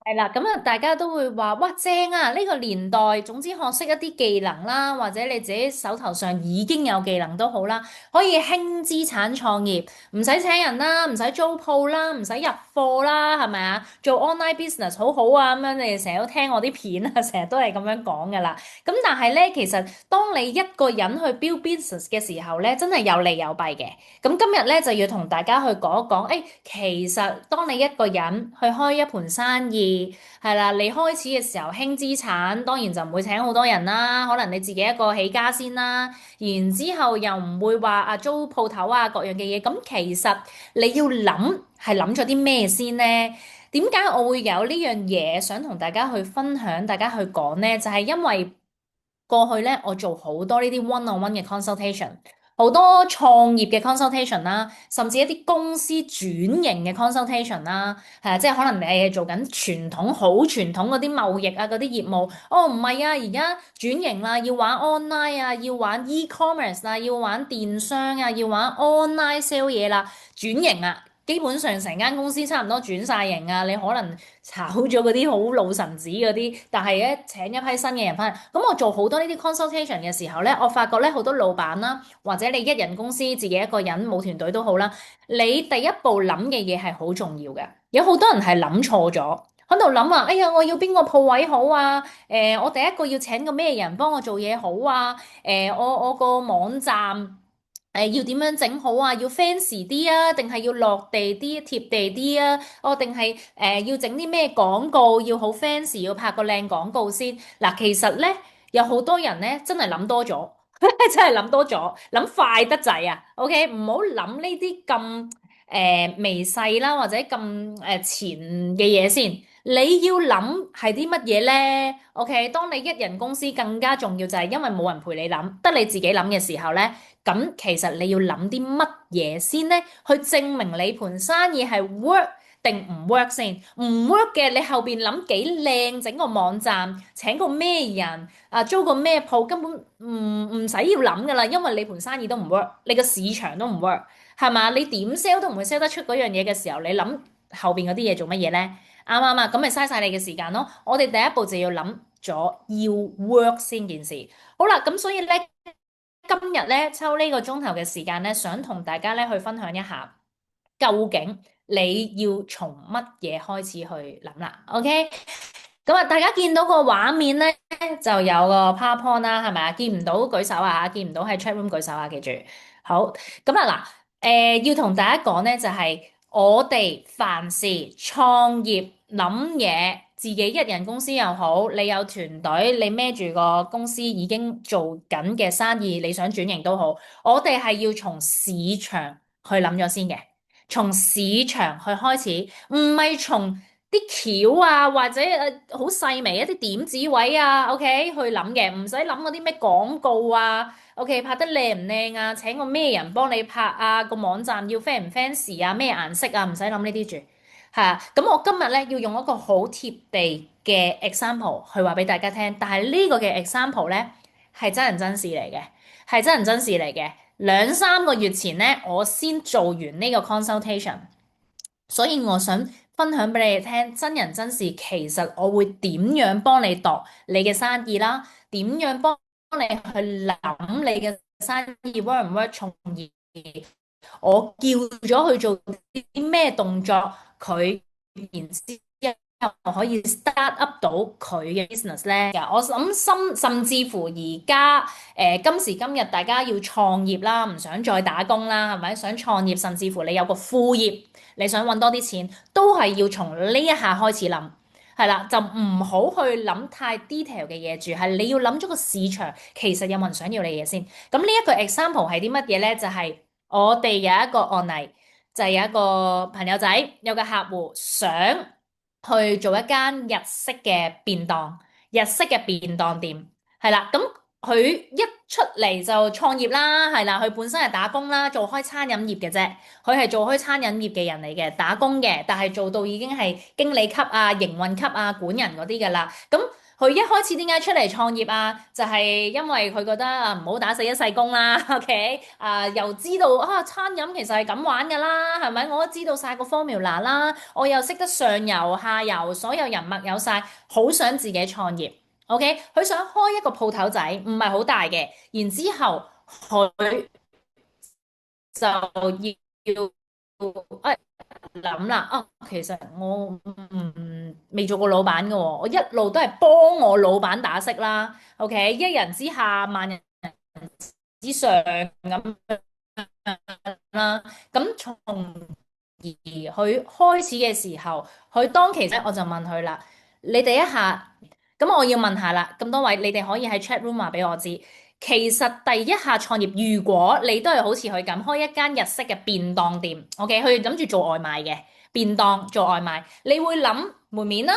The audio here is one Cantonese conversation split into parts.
係啦，咁啊，大家都會話，哇，正啊！呢個年代，總之學識一啲技能啦，或者你自己手頭上已經有技能都好啦，可以輕資產創業，唔使請人啦，唔使租鋪啦，唔使入貨啦，係咪啊？做 online business 好好啊，咁樣你哋成日都聽我啲片啊，成日都係咁樣講噶啦。咁但係咧，其實當你一個人去 build business 嘅時候咧，真係有利有弊嘅。咁今日咧就要同大家去講一講，其實當你一個人去開一盤生意，係啦，你開始嘅時候輕資產，當然就唔會請好多人啦，可能你自己一個起家先啦，然之後又唔會話租鋪頭啊各樣嘅嘢，咁其實你要諗係諗咗啲咩先呢？點解我會有呢樣嘢想同大家去分享，大家去講呢？就係因為過去咧，我做好多呢啲 one-on-one 嘅 consultation。好多創業嘅 consultation 啦，甚至一啲公司轉型嘅 consultation 啦，係啊，即係可能你係做緊傳統好傳統嗰啲貿易啊嗰啲業務，哦唔係啊，而家轉型啦，要玩 online 啊，要玩 e-commerce 啊，要玩電商啊，要玩 online sell 嘢啦，轉型啊，基本上成間公司差唔多轉晒型啊，你可能炒咗嗰啲好老臣子嗰啲，但係咧請一批新嘅人翻嚟，咁我做好多呢啲 consultation 嘅時候咧，我發覺咧好多老闆啦。或者你一人公司自己一個人冇團隊都好啦，你第一步諗嘅嘢係好重要嘅。有好多人係諗錯咗，喺度諗啊，哎呀，我要邊個鋪位好啊？我第一個要請個咩人幫我做嘢好啊？我個網站要點樣整好啊？要 fancy 啲啊，定係要落地啲、貼地啲啊？定係要整啲咩廣告？要好 fancy，要拍個靚廣告先。嗱，其實咧有好多人咧真係諗多咗。真係諗多咗，諗快得滯啊！OK，唔好諗呢啲咁微細啦，或者咁前嘅嘢先。你要諗係啲乜嘢咧？OK，當你一人公司更加重要就係因為冇人陪你諗，得你自己諗嘅時候咧，咁其實你要諗啲乜嘢先咧？去證明你盤生意係 work 定唔 work 先？唔 work 嘅，你後邊諗幾靚，整個網站，請個咩人？租個咩鋪根本唔使要諗噶啦，因為你盤生意都唔 work，你個市場都唔 work，係嘛？你點 sell 都唔會 sell 得出嗰樣嘢嘅時候，你諗後邊嗰啲嘢做乜嘢咧？啱唔啱啊？咁咪嘥晒你嘅時間咯。我哋第一步就要諗咗要 work 先件事。好啦，咁所以咧今日咧抽呢個鐘頭嘅時間咧，想同大家咧去分享一下，究竟你要從乜嘢開始去諗啦？OK？咁啊，大家見到個畫面咧，就有個 PowerPoint 啦，係咪啊？見唔到舉手啊，見唔到喺 chat room 舉手啊，記住。好，咁啊嗱，要同大家講咧，就係我哋凡事創業諗嘢，自己一人公司又好，你有團隊，你孭住個公司已經做緊嘅生意，你想轉型都好，我哋係要從市場去諗咗先嘅，從市場去開始，唔係從啲橋啊，或者好細微一啲點子位啊，OK 去諗嘅，唔使諗嗰啲咩廣告啊，OK 拍得靚唔靚啊，請個咩人幫你拍啊，個網站要 fan 唔 fancy 啊，咩顏色啊，唔使諗呢啲住，係啊，咁我今日咧要用一個好貼地嘅 example 去話俾大家聽，但係呢個嘅 example 咧係真人真事嚟嘅，係真人真事嚟嘅，兩三個月前咧我先做完呢個 consultation。所以我想分享俾你哋聽，真人真事，其實我會點樣幫你度你嘅生意啦，點樣幫你去諗你嘅生意 work 唔 work，從而我叫咗去做啲咩動作，佢然之後可以 start up 到佢嘅 business 咧。我諗甚至乎而家今時今日大家要創業啦，唔想再打工啦，係咪？想創業，甚至乎你有個副業。你想揾多啲錢，都係要從呢一下開始諗，係啦，就唔好去諗太 detail 嘅嘢住，係你要諗咗個市場其實有冇人想要你嘢先。咁呢一個 example 係啲乜嘢咧？就係我哋有一個案例，就係有一個朋友仔有個客戶想去做一間日式嘅便當店，係啦，咁佢一出嚟就創業啦，係啦，佢本身係打工啦，做開餐飲業嘅啫。佢係做開餐飲業嘅人嚟嘅，打工嘅，但係做到已經係經理級啊、營運級啊、管人嗰啲㗎啦。咁佢一開始點解出嚟創業啊？就係因為佢覺得啊，唔好打死一世工啦，OK？啊，又知道啊，餐飲其實係咁玩噶啦，係咪？我都知道晒個 formula 啦，我又識得上游下游所有人脈有晒，好想自己創業。OK？佢想開一個鋪頭仔，唔係好大嘅，然之後佢就要諗啦，啊，其實我未做過老闆嘅喎，我一路都係幫我老闆打識啦，OK，一人之下萬人之上咁啦，咁從而佢開始嘅時候，佢當其實我就問佢啦，你哋一下，咁我要問下啦，咁多位你哋可以喺 chat room 話俾我知，其實第一下創業，如果你都係好似佢咁開一間日式嘅便當店，OK，佢諗住做外賣嘅便當做外賣，你會諗門面啦、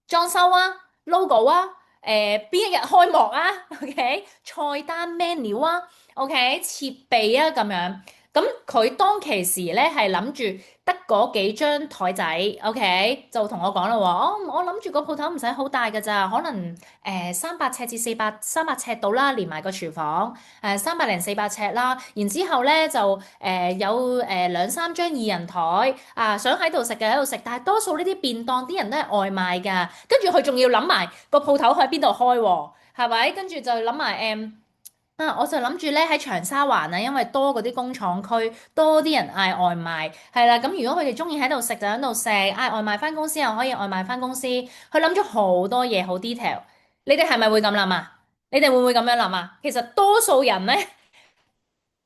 裝修啊、logo 啊、邊一日開幕啊，OK，菜單 menu 啊，OK，設備啊咁樣。咁佢當其時咧係諗住得嗰幾張台仔，OK，就同我講啦喎，我諗住個鋪頭唔使好大㗎咋，可能300尺至300尺到啦，連埋個廚房300零400尺啦，然之後咧就有兩三張2人台啊，想喺度食嘅喺度食，但係多數呢啲便當啲人都係外賣㗎，跟住佢仲要諗埋個鋪頭喺邊度開喎，係咪？跟住就諗埋我就諗住咧喺長沙灣啊，因為多嗰啲工廠區，多啲人嗌外賣，係啦。咁如果佢哋中意喺度食就喺度食，嗌外賣翻公司又可以外賣翻公司。佢諗咗好多嘢，好 detail。你哋係咪會咁諗啊？你哋會唔會咁樣諗啊？其實多數人咧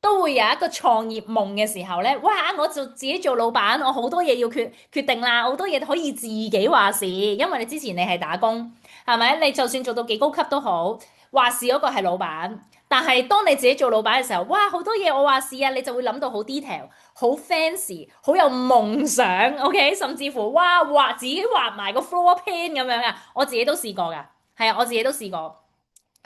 都會有一個創業夢嘅時候咧，哇！我就自己做老闆，我好多嘢要決定啦，好多嘢可以自己話事，因為你之前你係打工，係咪？你就算做到幾高級都好，話事嗰個係老闆。但係當你自己做老闆嘅時候，哇！好多嘢我話事啊，你就會諗到好 detail、好 fancy、好有夢想，OK？甚至乎哇，自己畫埋個 floor plan 咁樣啊，我自己都試過㗎，係啊，我自己都試過。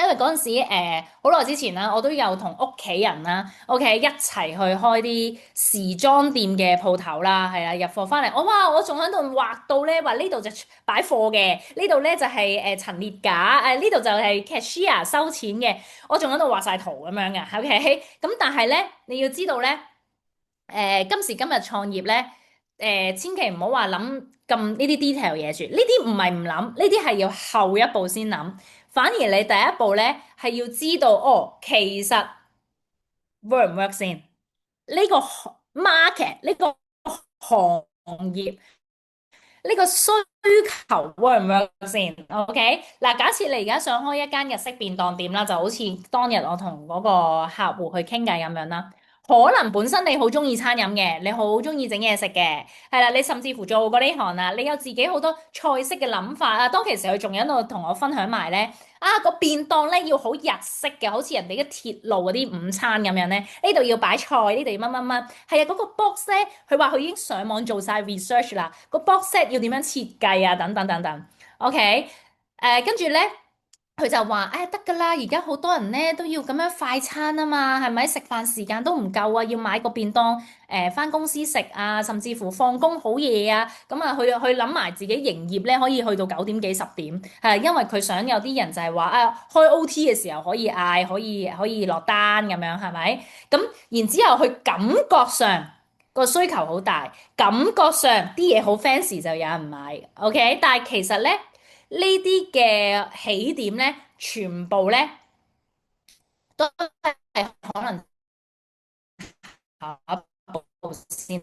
因為嗰陣時，好耐之前啦，我都有同屋企人啦，OK 一齊去開啲時裝店嘅鋪頭啦，係啦，入貨翻嚟，我仲喺度畫到咧，話呢度就擺貨嘅，呢度咧就係陳列架，呢度就係 cashier 收錢嘅，我仲喺度畫晒圖咁樣嘅，OK，咁但係咧，你要知道咧，今時今日創業咧，千祈唔好話諗咁呢啲 detail 嘢住，呢啲唔係唔諗，呢啲係要後一步先諗。反而你第一步咧係要知道，哦，其實 work 唔 work 先？呢個 market 呢個行業呢個需求 work 唔 work 先？OK，嗱，假設你而家想開一間日式便當店啦，就好似當日我同嗰個客戶去傾偈咁樣啦。可能本身你好中意餐飲嘅，你好中意整嘢食嘅，係啦，你甚至乎做過呢行啦，你有自己好多菜式嘅諗法啊。當其時佢仲喺度同我分享埋咧，個便當咧要好日式嘅，好似人哋嘅鐵路嗰啲午餐咁樣咧，呢度要擺菜，呢度要乜乜乜，係啊，嗰個 box 咧，佢話佢已經上網做晒 research 啦，個 box set 要點樣設計啊，等等等等，OK，跟住咧。佢就話：誒得㗎啦，而家好多人咧都要咁樣快餐啊嘛，係咪？食飯時間都唔夠啊，要買個便當返公司食啊，甚至乎放工好夜啊，咁啊去諗埋自己營業咧可以去到9點幾10點，係因為佢想有啲人就係話開 OT 嘅時候可以嗌，可以落單咁樣，係咪？咁然之後佢感覺上個需求好大，感覺上啲嘢好 fancy 就有人買，OK？但係其實咧。呢啲嘅起點咧，全部咧都係可能下一步先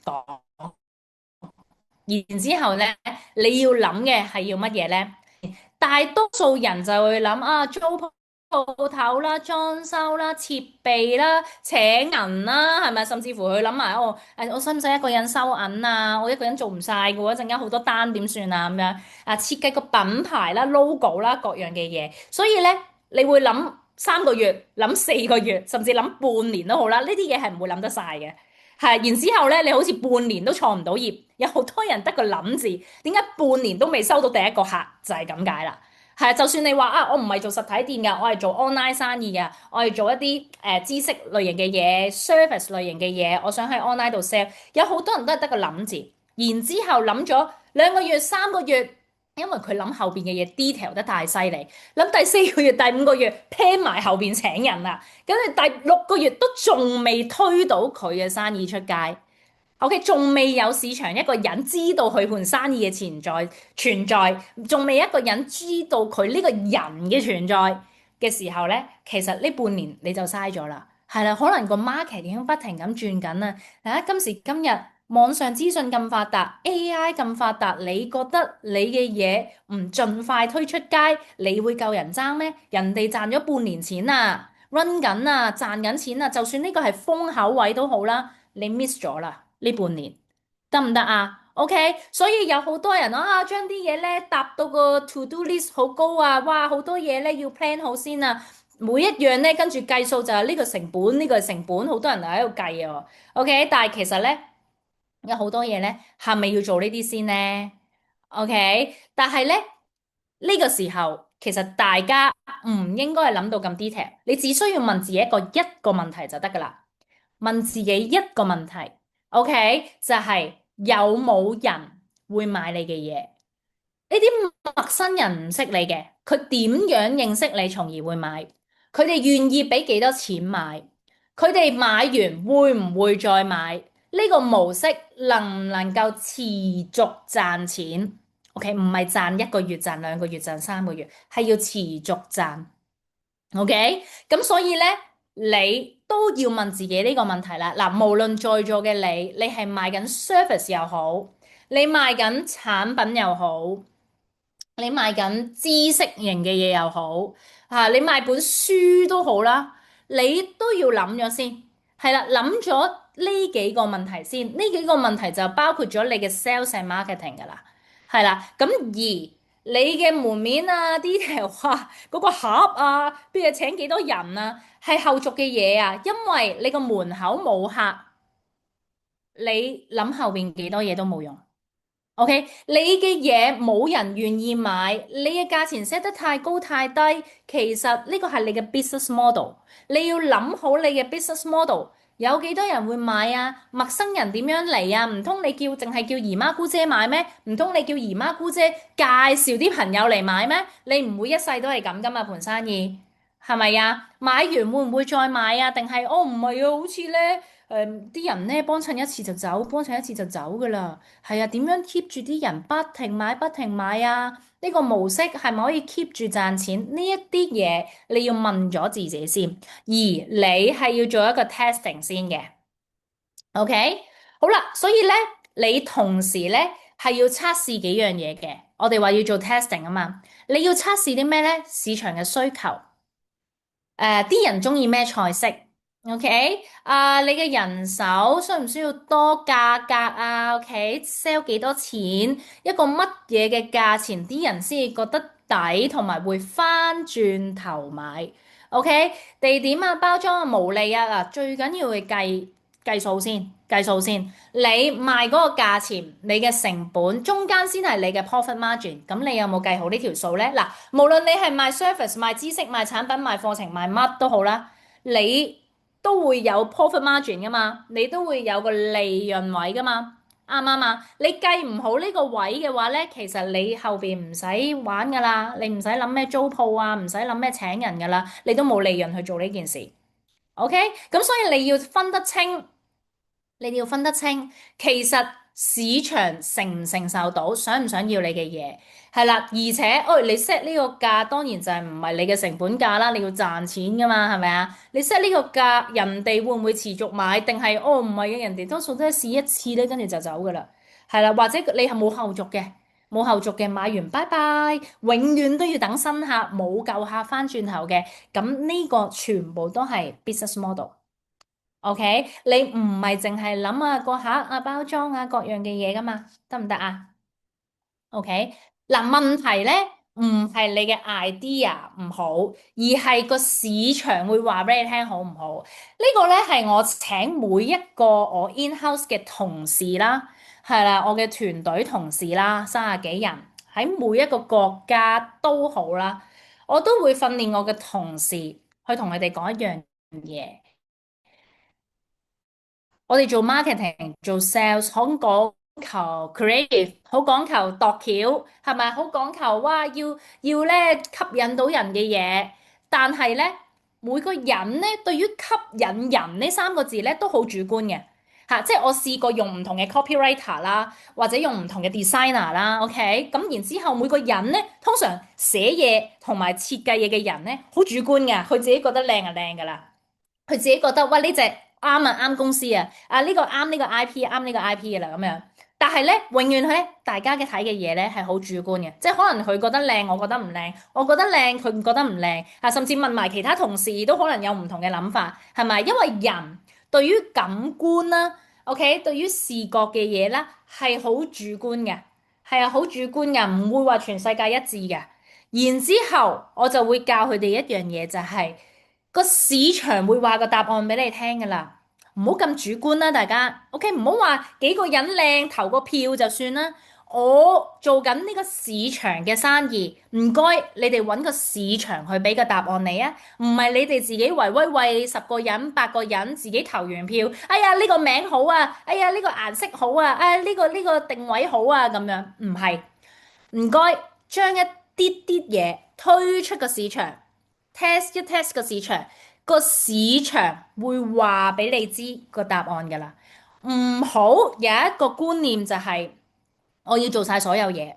講，然之後咧，你要諗嘅係要乜嘢咧？大多數人就會諗租鋪頭啦、裝修啦、設備啦、請人啦，係咪？甚至乎佢諗埋我使唔使一個人收銀啊？我一個人做唔晒嘅喎，一陣間好多單點算啊？咁樣設計個品牌啦、logo 啦各樣嘅嘢，所以咧你會諗3個月、諗4個月，甚至諗半年都好啦。呢啲嘢係唔會諗得晒嘅。係，然之後咧，你好似半年都創唔到業，有好多人得個諗字，點解半年都未收到第一個客？就係咁解啦。係啊，就算你話我唔係做實體店㗎，我係做 online 生意㗎，我係做一啲知識類型嘅嘢、service 類型嘅嘢，我想喺 online 度 sell，有好多人都係得個諗字，然之後諗咗2個月、3個月。因為佢諗後邊嘅嘢 detail 得太犀利，諗第4個月、第5個月 plan 埋後邊請人啦，跟住第6個月都仲未推到佢嘅生意出街。OK，仲未有市場一個人知道佢盤生意嘅存在，仲未一個人知道佢呢個人嘅存在嘅時候咧，其實呢半年你就嘥咗啦。係啦，可能個 market 已經不停咁轉緊啦。今時今日網上資訊咁發達，AI 咁發達，你覺得你嘅嘢唔盡快推出街，你會夠人爭咩？人哋賺咗半年錢啊，run 緊啊，賺緊錢啊，就算呢個係風口位都好啦，你 miss 咗啦呢半年，得唔得啊？OK，所以有好多人啊，將啲嘢咧搭到個 to do list 好高啊，哇，好多嘢咧要 plan 好先啊，每一樣咧跟住計數就係呢個成本，呢個係成本，好多人喺度計啊。OK，但係其實咧有好多嘢咧係咪要做呢啲先呢？OK，但係咧呢個時候其實大家唔應該係諗到咁 detail，你只需要問自己一個問題就得㗎啦。問自己一個問題，OK，就係有冇人會買你嘅嘢？呢啲陌生人唔識你嘅，佢點樣認識你，從而會買？佢哋願意俾幾多錢買？佢哋買完會唔會再買？呢個模式能唔能夠持續賺錢？OK，唔係賺1個月、賺2個月、賺3個月，係要持續賺。OK，咁所以咧，你都要問自己呢個問題啦。嗱，無論在座嘅你係賣緊 service 又好，你賣緊產品又好，你賣緊知識型嘅嘢又好，你賣本書都好啦，你都要諗咗先。係啦，諗咗呢幾個問題先，呢幾個問題就包括咗你嘅 sales and marketing 噶啦。係啦，咁而你嘅門面啊，detail 啊，嗰個盒啊，邊度請幾多人啊，係後續嘅嘢啊，因為你個門口冇客，你諗後邊幾多嘢都冇用。OK，你嘅嘢冇人願意買，你嘅價錢 set 得太高太低，其實呢個係你嘅 business model，你要諗好你嘅 business model，有幾多人會買啊？陌生人點樣嚟啊？唔通你淨係叫姨媽姑姐買咩？唔通你叫姨媽姑姐介紹啲朋友嚟買咩？你唔會一世都係咁噶嘛，盤生意係咪啊？買完會唔會再買啊？定係唔係啊？好似咧啲人咧幫襯一次就走，幫襯一次就走噶啦。係啊，點樣 keep 住啲人不停買不停買啊？呢個模式係咪可以 keep 住賺錢？呢一啲嘢你要問咗自己先，而你係要做一個 testing 先嘅。OK，好啦，所以咧你同時咧係要測試幾樣嘢嘅。我哋話要做 testing 啊嘛，你要測試啲咩咧？市場嘅需求。啲人中意咩菜式？OK，你嘅人手需唔需要多價格啊？OK，sell 幾多錢？一個乜嘢嘅價錢，啲人先至覺得抵，同埋會翻轉頭買。OK，地點啊、包裝啊、毛利啊，嗱，最緊要係計數先，計數先。你賣嗰個價錢，你嘅成本中間先係你嘅 profit margin。咁你有冇計好呢條數呢？嗱，無論你係賣 service、賣知識、賣產品、賣課程、賣乜都好啦，你都會有 profit margin 噶嘛，你都會有個利潤位噶嘛，啱唔啱啊？你計唔好呢個位嘅話呢，其實你後邊唔使玩噶啦，你唔使諗咩租鋪啊，唔使諗咩請人噶啦，你都冇利潤去做呢件事。OK，咁所以你要分得清。你哋要分得清，其實市場承唔承受到，想唔想要你嘅嘢，係啦。而且，你 set 呢個價，當然就係唔係你嘅成本價啦，你要賺錢噶嘛，係咪啊？你 set 呢個價，人哋會唔會持續買？定係唔係嘅？人哋多數都係試一次咧，跟住就走噶啦，係啦。或者你係冇後續嘅，冇後續嘅買完拜拜，永遠都要等新客，冇舊客翻轉頭嘅，咁呢個全部都係 business model。OK，你唔係淨係諗啊個盒啊包裝啊各樣嘅嘢噶嘛，得唔得啊？OK，嗱，問題咧唔係你嘅 idea 唔好，而係個市場會話俾你聽好唔好？呢個咧係我請每一個我 in-house 嘅同事啦，係啦，我嘅團隊同事啦，30幾人喺每一個國家都好啦，我都會訓練我嘅同事去同佢哋講一樣嘢。我哋做 marketing 做 sales，可講求 creative，好講求度橋，係咪？好講求哇，要咧吸引到人嘅嘢，但係咧每個人咧對於吸引人呢三個字咧都好主觀嘅嚇，即係我試過用唔同嘅 copywriter 啦，或者用唔同嘅 designer 啦，OK，咁然之後每個人咧通常寫嘢同埋設計嘢嘅人咧好主觀嘅，佢自己覺得靚就靚㗎啦。佢自己覺得喂呢隻啱啊啱公司啊，啊呢個啱呢個 IP 啱呢個 IP 嘅啦咁樣。但係咧，永遠咧大家嘅睇嘅嘢咧係好主觀嘅，即係可能佢覺得靚，我覺得唔靚；我覺得靚，佢覺得唔靚啊。甚至問埋其他同事都可能有唔同嘅諗法，係咪？因為人對於感官啦，OK，對於視覺嘅嘢啦係好主觀嘅，係啊好主觀嘅，唔會話全世界一致嘅。然之後我就會教佢哋一樣嘢，就係個市場會話個答案俾你聽㗎啦，唔好咁主觀啦，大家，OK，唔好話幾個人靚投個票就算啦。我做緊呢個市場嘅生意，唔該你哋揾個市場去俾個答案你啊，唔係你哋自己圍威喂10個人8個人自己投完票，哎呀呢個名好啊，哎呀呢個顏色好啊，哎呀呢個定位好啊咁樣，唔係。唔該，將一啲啲嘢推出個市場，test 一 test 個市場，個市場會話俾你知個答案㗎啦。唔好有一個觀念就係我要做晒所有嘢，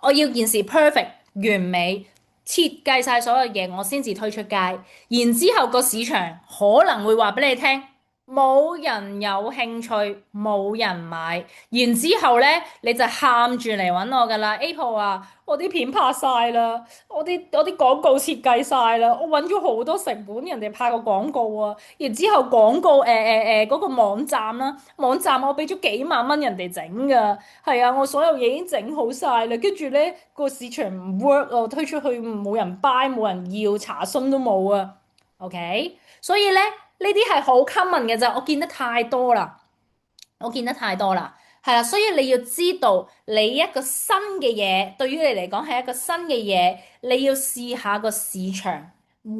我要件事 perfect 完美，設計晒所有嘢，我先至推出街。然之後個市場可能會話俾你聽，冇人有興趣，冇人買。然之後咧，你就喊住嚟揾我噶啦，Apple 啊，我啲片拍晒啦，我啲廣告設計晒啦，我揾咗好多成本，人哋拍個廣告啊。然之後廣告嗰個網站啦，網站我俾咗幾萬蚊人哋整噶。係啊，我所有嘢已經整好晒啦，跟住咧個市場唔 work 啊，推出去冇人 buy，冇人要，查詢都冇啊。OK，所以咧呢啲係好 common 嘅咋，我見得太多啦，我見得太多啦，係啦，所以你要知道你一個新嘅嘢，對於你嚟講係一個新嘅嘢，你要試下個市場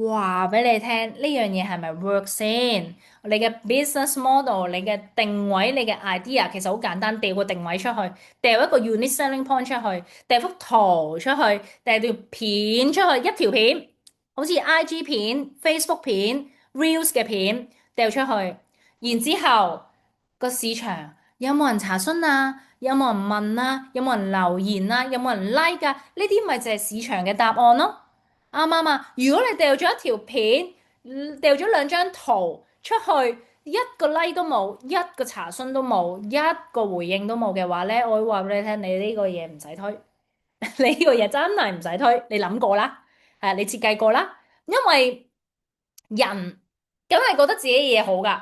話俾你聽呢樣嘢係咪 work 先？你嘅 business model，你嘅定位，你嘅 idea 其實好簡單，掉個定位出去，掉一個 unique selling point 出去，掉幅圖出去，掉條片出去，一條片好似 IG 片、Facebook 片、Reels 嘅片掉出去，然之後個市場有冇人查詢啊？有冇人問啊？有冇人留言啊？有冇人 like 啊？呢啲咪就係市場嘅答案咯。啱唔啱啊？如果你掉咗一條片，掉咗兩張圖出去，一個 like 都冇，一個查詢都冇，一個回應都冇嘅話咧，我會話俾你聽，你呢個嘢唔使推，你呢個嘢真係唔使推，你諗過啦，係你設計過啦，因為人梗係覺得自己嘅嘢好㗎，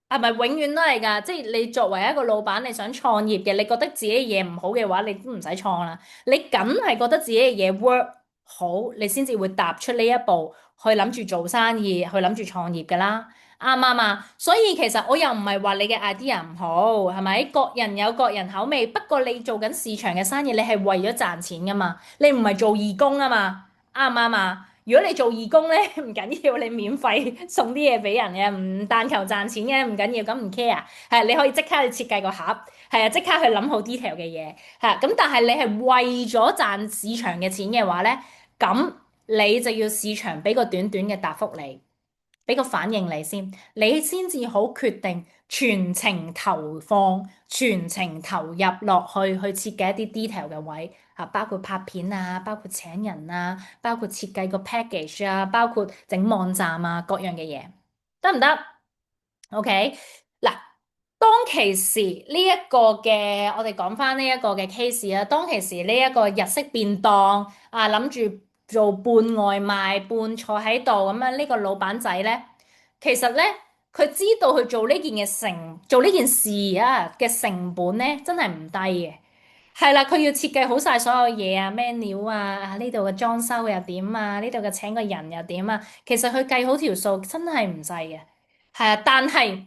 係咪永遠都係㗎？即係你作為一個老闆，你想創業嘅，你覺得自己嘅嘢唔好嘅話，你都唔使創啦。你梗係覺得自己嘅嘢 work 好，你先至會踏出呢一步，去諗住做生意，去諗住創業㗎啦。啱唔啱啊？所以其實我又唔係話你嘅 idea 唔好，係咪？各人有各人口味。不過你做緊市場嘅生意，你係為咗賺錢㗎嘛？你唔係做義工啊嘛？啱唔啱啊？如果你做義工咧，唔緊要，你免費送啲嘢俾人嘅，唔但求賺錢嘅，唔緊要，咁唔 care，係你可以即刻去設計個盒，係啊，即刻去諗好 detail 嘅嘢，係咁但係你係為咗賺市場嘅錢嘅話咧，咁你就要市場俾個短短嘅答覆你。俾個反應你先，你先至好決定全程投放、全程投入落去設計一啲 detail 嘅位嚇，包括拍片啊，包括請人啊，包括設計個 package 啊，包括整網站啊，各樣嘅嘢，得唔得？OK，嗱，當其時呢一個嘅，我哋講翻呢一個嘅 case 啊，當其時呢一個日式便當啊，諗住做半外賣半坐喺度咁樣，呢個老闆仔咧，其實咧佢知道佢做呢件事啊嘅成本咧，真係唔低嘅。係啦，佢要設計好晒所有嘢啊，menu 啊，呢度嘅裝修又點啊，呢度嘅請個人又點啊，其實佢計好條數真係唔細嘅。係啊，但係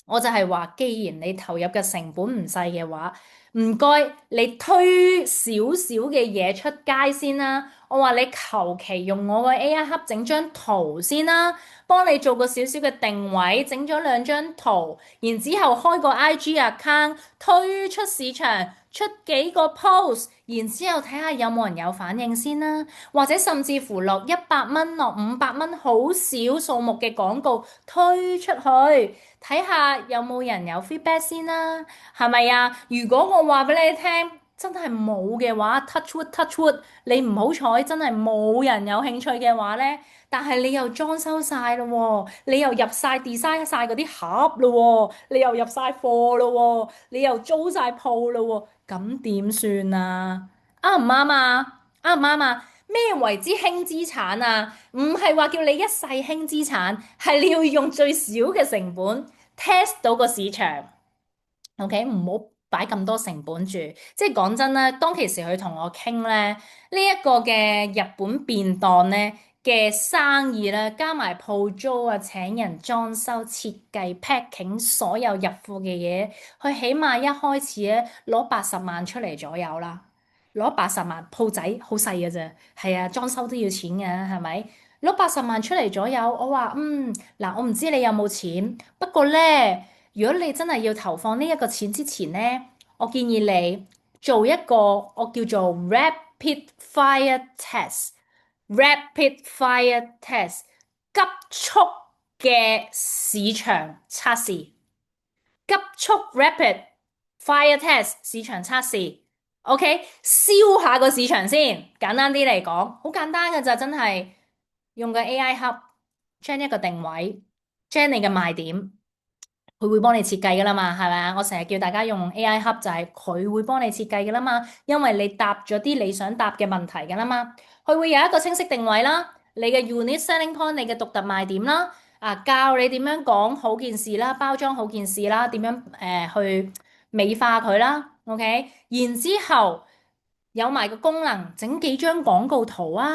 我就係話，既然你投入嘅成本唔細嘅話，唔該你推少少嘅嘢出街先啦。我話你求其用我個 AI 盒整張圖先啦，幫你做個少少嘅定位，整咗兩張圖，然之後開個 IG account 推出市場，出幾個 post，然之後睇下有冇人有反應先啦，或者甚至乎落100蚊、落500蚊，好少數目嘅廣告推出去，睇下有冇人有 feedback 先啦，係咪啊？如果我話俾你聽，真係冇嘅話，touch wood touch wood，你唔好彩，真係冇人有興趣嘅話呢，但係你又裝修晒咯喎，你又入晒 design 晒嗰啲盒咯喎，你又入晒貨咯喎，你又租晒鋪咯喎，咁點算啊？啱唔啱啊？啱唔啱啊？咩為之輕資產啊？唔係話叫你一世輕資產，係你要用最少嘅成本 test 到個市場。OK，唔好擺咁多成本住。即係講真啦，當其時佢同我傾咧，呢一個嘅日本便當咧嘅生意咧，加埋鋪租啊、請人裝修、設計、packing 所有入貨嘅嘢，佢起碼一開始咧攞80萬出嚟左右啦。攞80萬，鋪仔好細嘅啫，係啊，裝修都要錢嘅，係咪？攞80萬出嚟左右，我話嗱，我唔知你有冇錢，不過咧。如果你真係要投放呢一個錢之前呢，我建議你做一個我叫做 rapid fire test，rapid fire test 急速嘅市場測試，急速 rapid fire test 市場測試，OK，燒下個市場先。簡單啲嚟講，好簡單㗎咋，真係用個 AI 盒將一個定位，將你嘅賣點。佢會幫你設計噶啦嘛，係咪啊？我成日叫大家用 AI Hub 就係佢會幫你設計噶啦嘛，因為你答咗啲你想答嘅問題噶啦嘛，佢會有一個清晰定位啦，你嘅 unique selling point，你嘅獨特賣點啦，教你點樣講好件事啦，包裝好件事啦，點樣去美化佢啦，OK，然之後有埋個功能，整幾張廣告圖啊，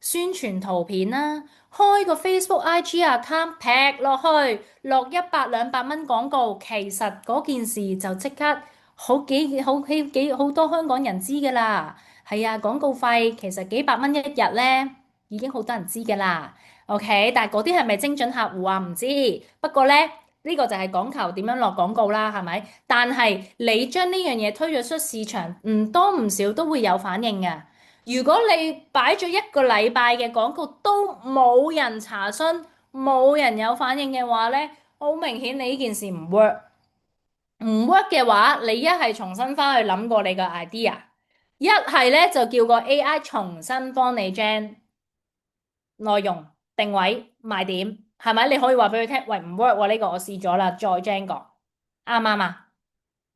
宣傳圖片啦。開個 Facebook、IG account 劈落去，落100、200蚊廣告，其實嗰件事就即刻好多香港人知㗎啦。係啊，廣告費其實幾百蚊一日咧，已經好多人知㗎啦。OK，但係嗰啲係咪精準客戶啊？唔知。不過咧，呢個就係講求點樣落廣告啦，係咪？但係你將呢樣嘢推咗出市場，唔多唔少都會有反應嘅。如果你擺咗一個禮拜嘅廣告都冇人查詢，冇人有反應嘅話咧，好明顯你呢件事唔 work。唔 work 嘅話，你一係重新翻去諗過你個 idea，一係咧就叫個 AI 重新幫你 gen 內容、定位、賣點，係咪？你可以話俾佢聽，喂，唔 work 喎，呢個我試咗啦，再 gen 個，啱唔啱啊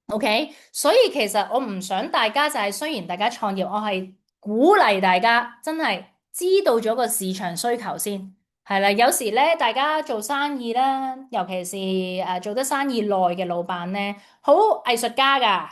？OK，所以其實我唔想大家就係、雖然大家創業，我係鼓勵大家真係知道咗個市場需求先，係啦。有時咧，大家做生意啦，尤其是做得生意耐嘅老闆咧，好藝術家㗎，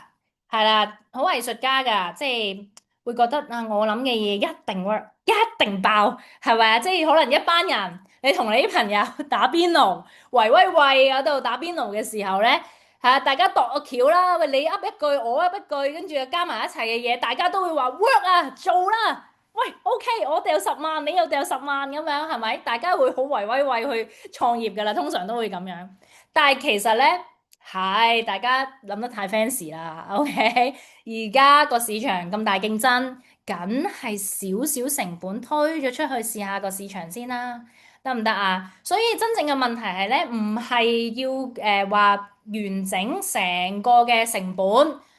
係啦，好藝術家㗎，即係會覺得我諗嘅嘢一定 work，一定爆，係咪啊？即係可能一班人，你同你啲朋友打邊爐，圍威喂嗰度打邊爐嘅時候咧。係啊，大家度個橋啦，喂，你噏一句，我噏一句，跟住又加埋一齊嘅嘢，大家都會話 work 啊，做啦，喂，OK，我掉10萬，你又掉10萬咁樣，係咪？大家會好維威畏去創業噶啦，通常都會咁樣。但係其實咧，係大家諗得太 fancy 啦，OK？而家個市場咁大競爭，梗係少少成本推咗出去試下個市場先啦。得唔得啊？所以真正嘅問題係咧，唔係要話完整成個嘅成本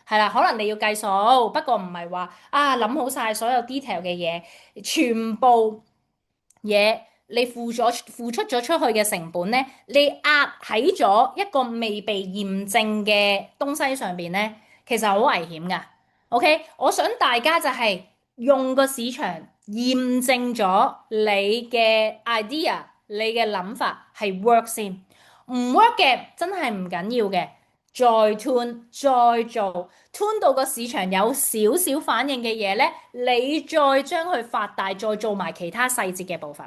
係啦，可能你要計數，不過唔係話諗好晒所有 detail 嘅嘢，全部嘢你付出咗出去嘅成本咧，你壓喺咗一個未被驗證嘅東西上邊咧，其實好危險㗎。OK，我想大家就係用個市場驗證咗你嘅 idea，你嘅諗法係 work 先，唔 work 嘅真係唔緊要嘅，再 tune 再做，tune 到個市場有少少反應嘅嘢咧，你再將佢發大，再做埋其他細節嘅部分。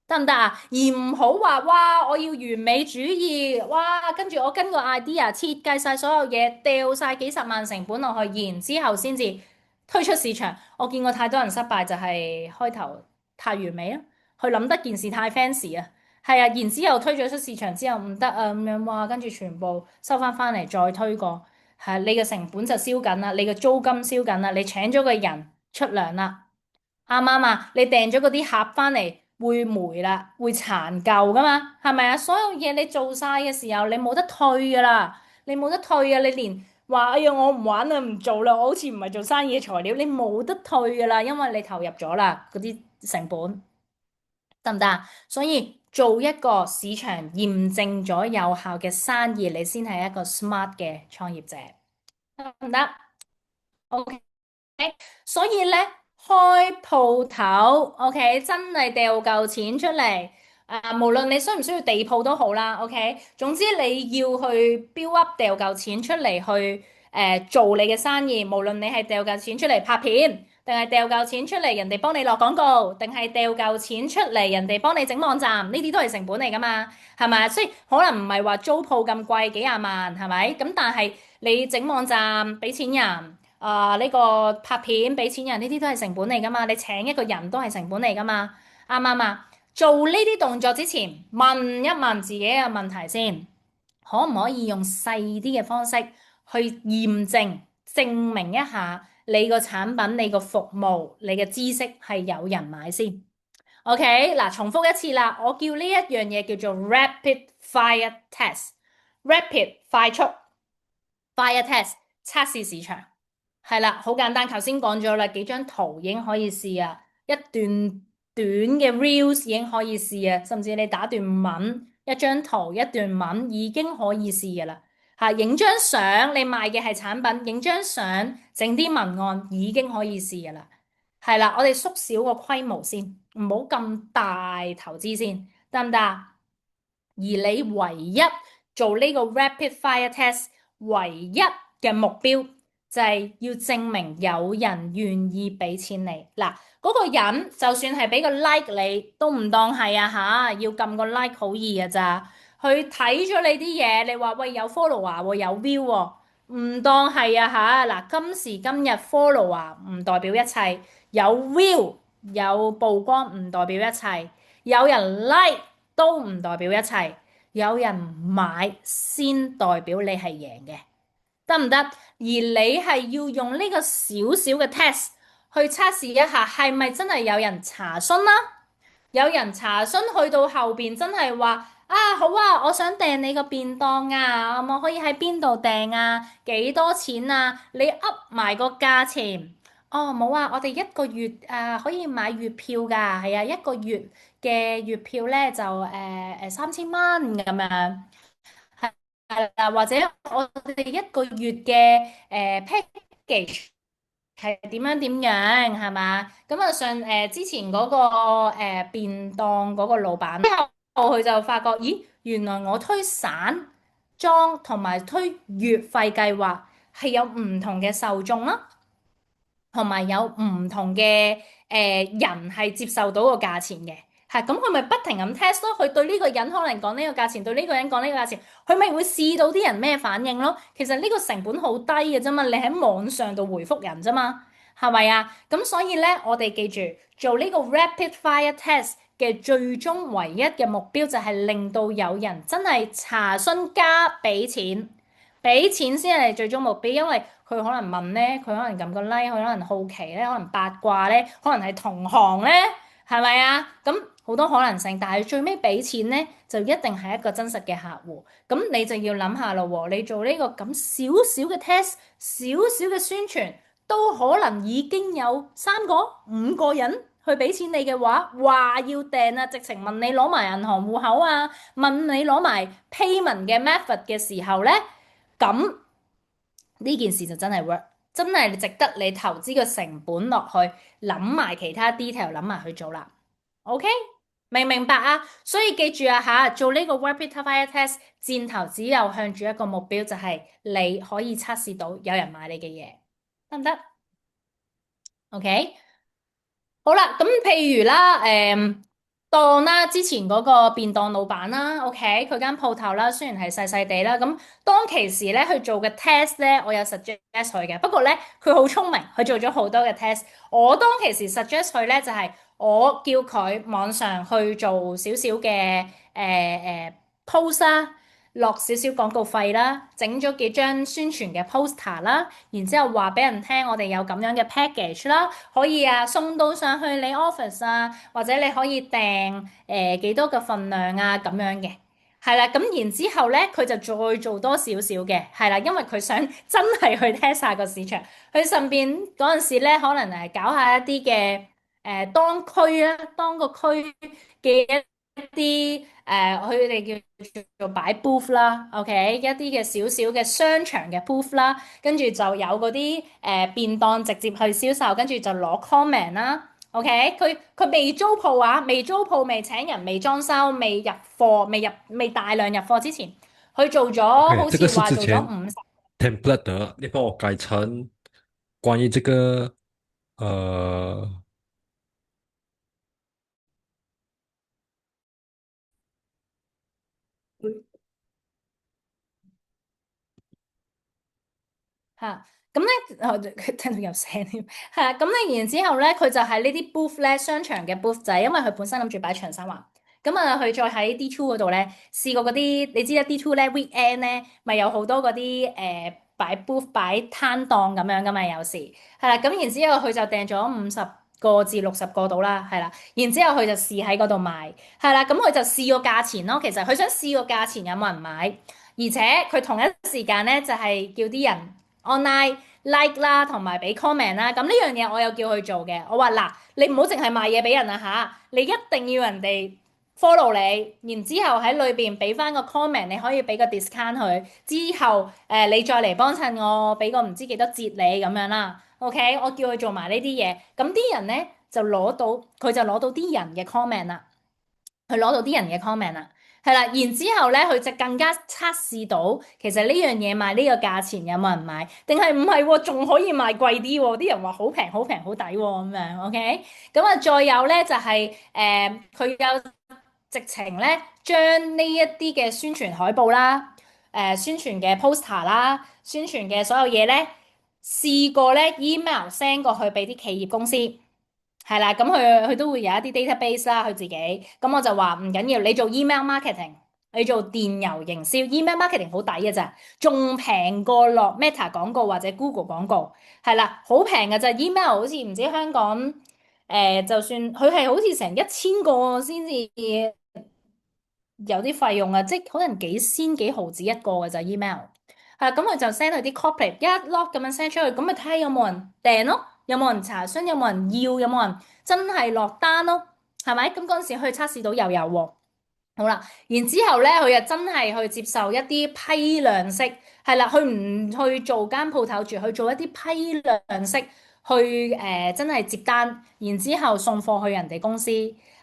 得唔得啊？而唔好話哇，我要完美主義，哇，跟住我跟個 idea 設計晒所有嘢，掉晒幾十萬成本落去，然之後先至推出市場。我見過太多人失敗，就係開頭太完美啦，佢諗得件事太 fancy 啊，係啊，然之後推咗出市場之後唔得啊咁樣，哇，跟住全部收翻嚟再推過，係你嘅成本就燒緊啦，你嘅租金燒緊啦，你請咗個人出糧啦。啱唔啱啊？你訂咗嗰啲盒翻嚟會霉啦，會殘舊噶嘛？係咪啊？所有嘢你做晒嘅時候，你冇得退噶啦，你冇得退啊！你連話哎呀我唔玩啦，唔做啦，我好似唔係做生意嘅材料，你冇得退噶啦，因為你投入咗啦嗰啲成本，得唔得啊？所以做一個市場驗證咗有效嘅生意，你先係一個 smart 嘅創業者，得唔得？OK。所以咧，開鋪頭，OK，真係掉夠錢出嚟，無論你需唔需要地鋪都好啦，OK，總之你要去 build up 掉夠錢出嚟去做你嘅生意，無論你係掉夠錢出嚟拍片，定係掉夠錢出嚟人哋幫你落廣告，定係掉夠錢出嚟人哋幫你整網站，呢啲都係成本嚟噶嘛，係咪？所以可能唔係話租鋪咁貴幾廿萬，係咪？咁但係你整網站俾錢人。呢個拍片俾錢人呢啲都係成本嚟噶嘛，你請一個人都係成本嚟噶嘛，啱唔啱啊？做呢啲動作之前，問一問自己嘅問題先，可唔可以用細啲嘅方式去驗證、證明一下你個產品、你個服務、你嘅知識係有人買先？OK，嗱，重複一次啦，我叫呢一樣嘢叫做 Rapid Fire Test，Rapid 快速 Fire Test 測試市場。係啦，好簡單。頭先講咗啦，幾張圖已經可以試啊，一段短嘅 reels 已經可以試啊，甚至你打段文，一張圖一段文已經可以試噶啦。嚇，影張相，你賣嘅係產品，影張相，整啲文案已經可以試噶啦。係啦，我哋縮小個規模先，唔好咁大投資先，得唔得啊？而你唯一做呢個 rapid fire test 唯一嘅目標就係要證明有人願意俾錢你。嗱，嗰個人就算係俾個 like 你，都唔當係啊吓，要撳個 like 好易㗎咋。佢睇咗你啲嘢，你話喂有 follower 喎，有 view 喎，唔當係啊吓。嗱，今時今日 follower 唔代表一切，有 view 有曝光唔代表一切，有人 like 都唔代表一切，有人買先代表你係贏嘅，得唔得？而你係要用呢個小小嘅 test 去測試一下，係咪真係有人查詢啦？有人查詢去到後邊真係話啊，好啊，我想訂你個便當啊，我可以喺邊度訂啊？幾多錢啊？你噏埋個價錢。哦，冇啊，我哋一個月可以買月票㗎，係啊，一個月嘅月票咧就3000蚊咁樣，係啦，或者我哋一個月嘅package 係點樣點樣係嘛？咁啊之前嗰個便當嗰個老闆之後佢就發覺，咦，原來我推散裝同埋推月費計劃係有唔同嘅受眾啦。同埋有唔同嘅人係接受到個價錢嘅，係咁佢咪不停咁 test 咯。佢對呢個人可能講呢個價錢，對呢個人講呢個價錢，佢咪會試到啲人咩反應咯。其實呢個成本好低嘅啫嘛，你喺網上度回覆人啫嘛，係咪啊？咁所以咧，我哋記住做呢個 rapid fire test 嘅最終唯一嘅目標就係令到有人真係查詢加俾錢。俾錢先係最終目標，因為佢可能問咧，佢可能撳個 like，佢可能好奇咧，可能八卦咧，可能係同行咧，係咪啊？咁好多可能性，但係最尾俾錢咧，就一定係一個真實嘅客戶。咁你就要諗下咯喎，你做呢個咁少少嘅 test，少少嘅宣傳，都可能已經有3個、5個人去俾錢你嘅話要訂啊，直情問你攞埋銀行戶口啊，問你攞埋 payment 嘅 method 嘅時候咧。咁呢件事就真係 work，真係值得你投資個成本落去，諗埋其他 detail，諗埋去做啦。OK，明唔明白啊？所以記住啊吓，做呢個 rapid fire test，箭頭只有向住一個目標，就係你可以測試到有人買你嘅嘢，得唔得？OK。好啦，咁譬如啦，當啦，之前嗰個便當老闆啦，OK，佢間鋪頭啦，雖然係細細地啦，咁當其時咧去做嘅 test 咧，我有 suggest 佢嘅。不過咧，佢好聰明，佢做咗好多嘅 test。我當其時 suggest 佢咧，就係我叫佢網上去做少少嘅post 啦，落少少廣告費啦，整咗幾張宣傳嘅 poster 啦，然之後話俾人聽我哋有咁樣嘅 package 啦，可以啊送到上去你 office 啊，或者你可以訂幾多個份量啊咁樣嘅。係啦，咁然之後咧，佢就再做多少少嘅，係啦，因為佢想真係去 test 下個市場，佢順便嗰陣時咧，可能搞下一啲嘅當區啦，當個區嘅一啲佢哋叫做擺 booth 啦，OK，一啲嘅少少嘅商場嘅 booth 啦，跟住就有嗰啲便當直接去銷售，跟住就攞 comment 啦。OK，佢未租鋪啊，未租鋪，未請人，未裝修，未入貨，未大量入貨之前，佢做咗 OK，好这个是似話做咗之前 50。template 的，你帮我改成关于这个呃嚇，咁咧，佢聽到有聲添，係啊，咁咧然之後咧，佢就喺呢啲 booth 咧，商場嘅 booth 仔，因為佢本身諗住擺長沙灣，咁啊，佢再喺 D2 嗰度咧試過嗰啲，你知啦，D2 咧 weekend 咧咪有好多嗰啲擺 booth 擺攤檔咁樣噶嘛，有時係啦，咁然之後佢就訂咗50個至60個度啦，係啦，然之後佢就試喺嗰度賣，係啦，咁佢就試個價錢咯，其實佢想試個價錢有冇人買，而且佢同一時間咧就係叫啲人。online like 啦，同埋俾 comment 啦，咁呢樣嘢我有叫佢做嘅。我話嗱，你唔好淨係賣嘢俾人啊吓，你一定要人哋 follow 你，然之後喺裏邊俾翻個 comment，你可以俾個 discount 佢。之後你再嚟幫襯我，俾個唔知幾多折你咁樣啦。OK，我叫佢做埋呢啲嘢，咁啲人咧就攞到，佢就攞到啲人嘅 comment 啦。佢攞到啲人嘅 comment 啦，係啦，然之後咧，佢就更加測試到其實呢樣嘢賣呢個價錢有冇人買，定係唔係喎？仲可以賣貴啲喎？啲人話好平、好平、好抵喎咁樣，OK？咁啊，再有咧就係佢有直情咧將呢一啲嘅宣傳海報啦、宣傳嘅 poster 啦、宣傳嘅所有嘢咧，試過咧 email send 過去俾啲企業公司。係啦，咁佢都會有一啲 database 啦，佢自己。咁我就話唔緊要，你做 email marketing，你做電郵營銷，email marketing 好抵嘅咋，仲平過落 Meta 廣告或者 Google 廣告。係啦，好平嘅咋，email 好似唔知香港就算佢係好似成1000個先至有啲費用啊，即係可能幾仙幾毫子一個嘅咋 email。係啦，咁佢就 send 去啲 corporate 一 lot 咁樣 send 出去，咁咪睇下有冇人訂咯，有冇人查詢，有冇人要，有冇人真係落單咯，係咪？咁嗰陣時去測試到又有喎。好啦，然之後咧，佢又真係去接受一啲批量式，係啦，佢唔去做間鋪頭住，去做一啲批量式，去真係接單，然之後送貨去人哋公司，